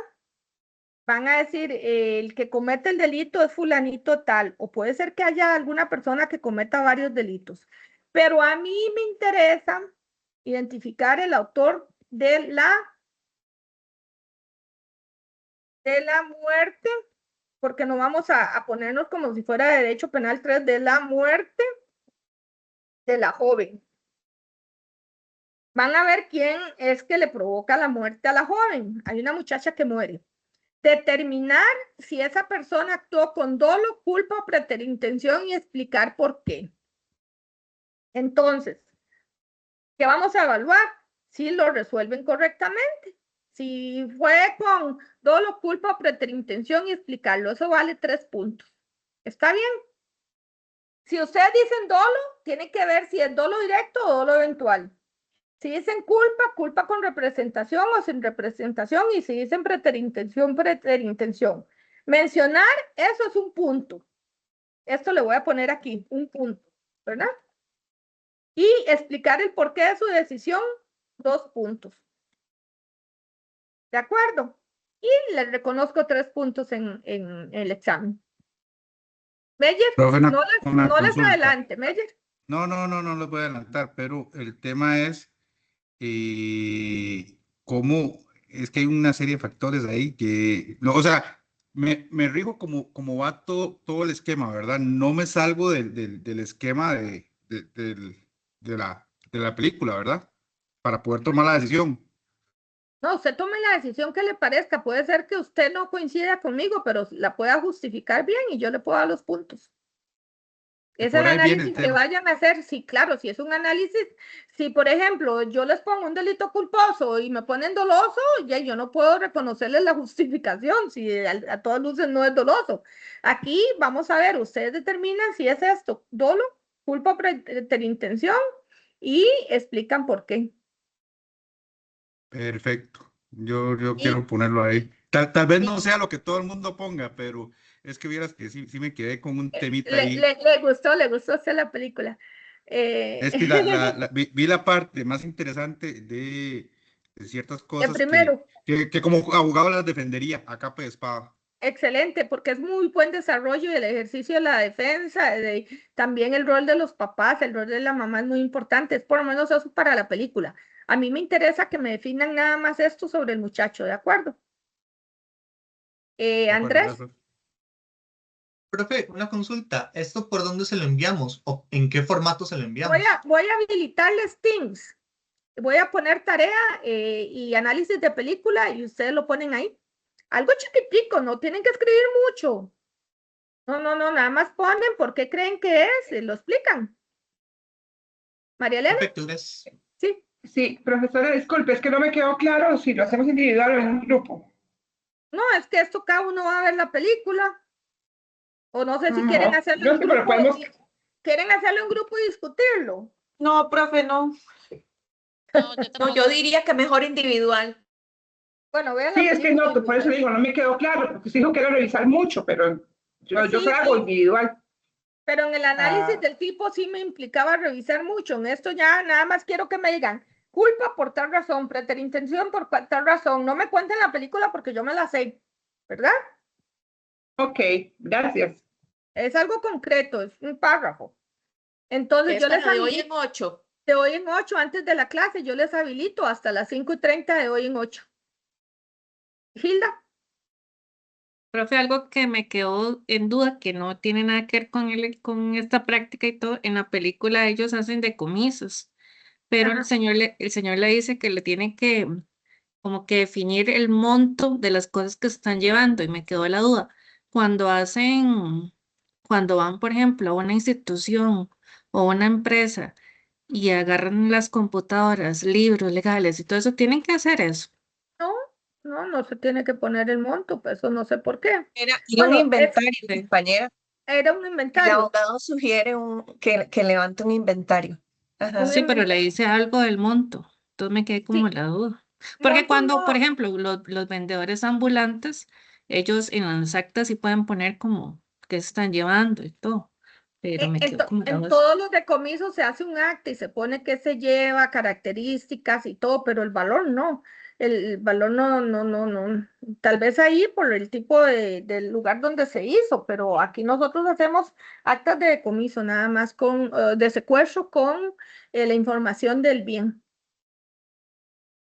Van a decir, el que comete el delito es fulanito tal, o puede ser que haya alguna persona que cometa varios delitos. Pero a mí me interesa identificar el autor de la muerte, porque no vamos a ponernos como si fuera derecho penal 3, de la muerte de la joven. Van a ver quién es que le provoca la muerte a la joven. Hay una muchacha que muere. Determinar si esa persona actuó con dolo, culpa o preterintención y explicar por qué. Entonces, ¿qué vamos a evaluar? Si lo resuelven correctamente. Si fue con dolo, culpa o preterintención y explicarlo, eso vale 3 puntos. ¿Está bien? Si ustedes dicen dolo, tienen que ver si es dolo directo o dolo eventual. Si dicen culpa, culpa con representación o sin representación. Y si dicen preterintención, preterintención. Mencionar, eso es un punto. Esto le voy a poner aquí, un punto, ¿verdad? Y explicar el porqué de su decisión, 2 puntos. ¿De acuerdo? Y le reconozco 3 puntos en el examen. Meyer, Profe, no una les consulta. adelante, Meyer. No les voy a adelantar, pero el tema es cómo es que hay una serie de factores ahí que, no, o sea, me rijo como va todo el esquema, ¿verdad? No me salgo del esquema de la película, ¿verdad? Para poder tomar la decisión. No, usted tome la decisión que le parezca. Puede ser que usted no coincida conmigo, pero la pueda justificar bien y yo le puedo dar los puntos. Es el Por ahí viene el análisis que tema. vayan a hacer. Sí, claro, si es un análisis, si por ejemplo yo les pongo un delito culposo y me ponen doloso, ya yo no puedo reconocerles la justificación si a todas luces no es doloso. Aquí vamos a ver, ustedes determinan si es esto, dolo, culpa, preterintención y explican por qué. Perfecto. Yo Y quiero ponerlo ahí. Tal vez no sea lo que todo el mundo ponga, pero es que vieras que sí me quedé con un temita ahí. le gustó hacer la película. Es que vi la parte más interesante de ciertas el cosas primero. que como abogado las defendería a capa de espada. Excelente, porque es muy buen desarrollo y el ejercicio de la defensa, también el rol de los papás, el rol de la mamá es muy importante, es por lo menos eso para la película. A mí me interesa que me definan nada más esto sobre el muchacho, ¿de acuerdo? De acuerdo, Andrés, gracias. Profe, una consulta. ¿Esto por dónde se lo enviamos o en qué formato se lo enviamos? voy a habilitarles Teams. Voy a poner tarea y análisis de película y ustedes lo ponen ahí. Algo chiquitico, no tienen que escribir mucho. No, nada más ponen por qué creen que es, lo explican. María Elena. Perfecto, Sí. Sí, profesora, disculpe, es que no me quedó claro si lo hacemos individual o en un grupo. No, es que esto cada uno va a ver la película. O no sé si quieren hacerlo en No, pero grupo. podemos... ¿Quieren hacerlo en grupo y discutirlo? No, profe, no. No, yo diría que mejor individual. Bueno, vean Sí, la es que película no, por eso digo, no me quedó claro, porque sí dijo que era revisar mucho, pero yo Sí, solo hago individual. Pero en el análisis del tipo sí me implicaba revisar mucho. En esto ya nada más quiero que me digan culpa por tal razón, preterintención por tal razón. No me cuenten la película porque yo me la sé, ¿verdad? Ok, gracias. Es algo concreto, es un párrafo. Entonces Es yo les para de hoy habilito, en 8. de hoy en 8 antes de la clase, yo les habilito hasta las 5:30 de hoy en 8. Hilda. Profe, algo que me quedó en duda, que no tiene nada que ver con esta práctica y todo, en la película ellos hacen decomisos, pero el Ajá. señor le dice que le tiene que como que definir el monto de las cosas que se están llevando y me quedó la duda. Cuando cuando van, por ejemplo, a una institución o una empresa y agarran las computadoras, libros legales y todo eso, tienen que hacer eso. No se tiene que poner el monto, pues eso no sé por qué. Era un Bueno, inventario, compañera. era un El inventario. abogado sugiere que levante un inventario. Ajá. Sí, pero le dice algo del monto. Entonces me quedé como la duda. Porque Monto cuando, no. por ejemplo, los vendedores ambulantes, ellos en las actas sí pueden poner como que se están llevando y todo. Pero me quedó como la En duda. todos los decomisos se hace un acta y se pone qué se lleva, características y todo, pero el valor no. El valor no. Tal vez ahí por el tipo del lugar donde se hizo, pero aquí nosotros hacemos actas de decomiso, nada más de secuestro con la información del bien.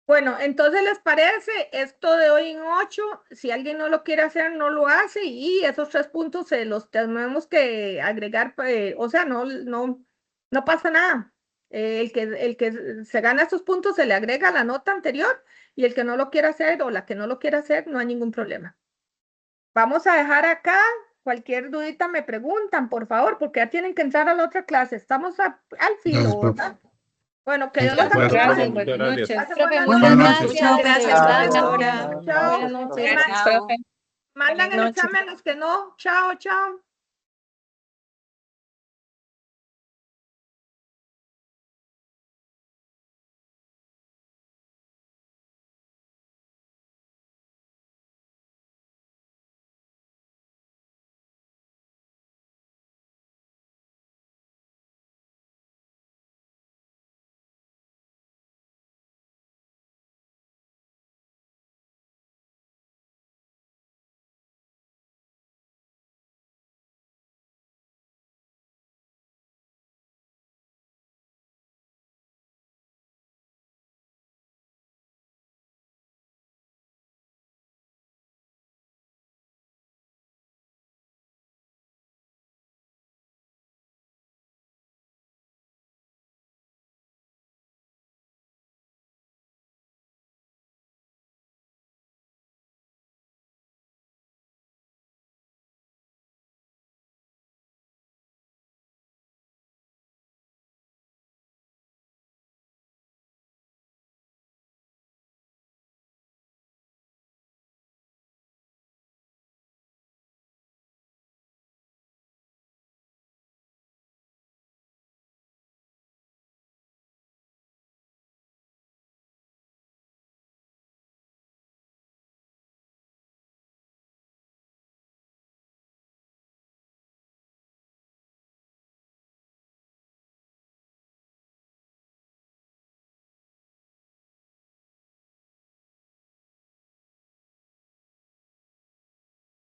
Bueno, entonces les parece esto de hoy en 8, si alguien no lo quiere hacer, no lo hace y esos 3 puntos se los tenemos que agregar, o sea, no pasa nada. El que se gana estos puntos se le agrega la nota anterior y el que no lo quiera hacer o la que no lo quiera hacer, no hay ningún problema. Vamos a dejar acá, cualquier dudita me preguntan, por favor, porque ya tienen que entrar a la otra clase. Estamos al filo, ¿verdad? Bueno, que Dios los Gracias, acompañe. buenas noches. Pasen Profe, buenas muchas noches. gracias. Gracias, profesora. Chao. Buenas noches. Gracias, profe. Mandan Feliz el noche. examen los que no. Chao, chao.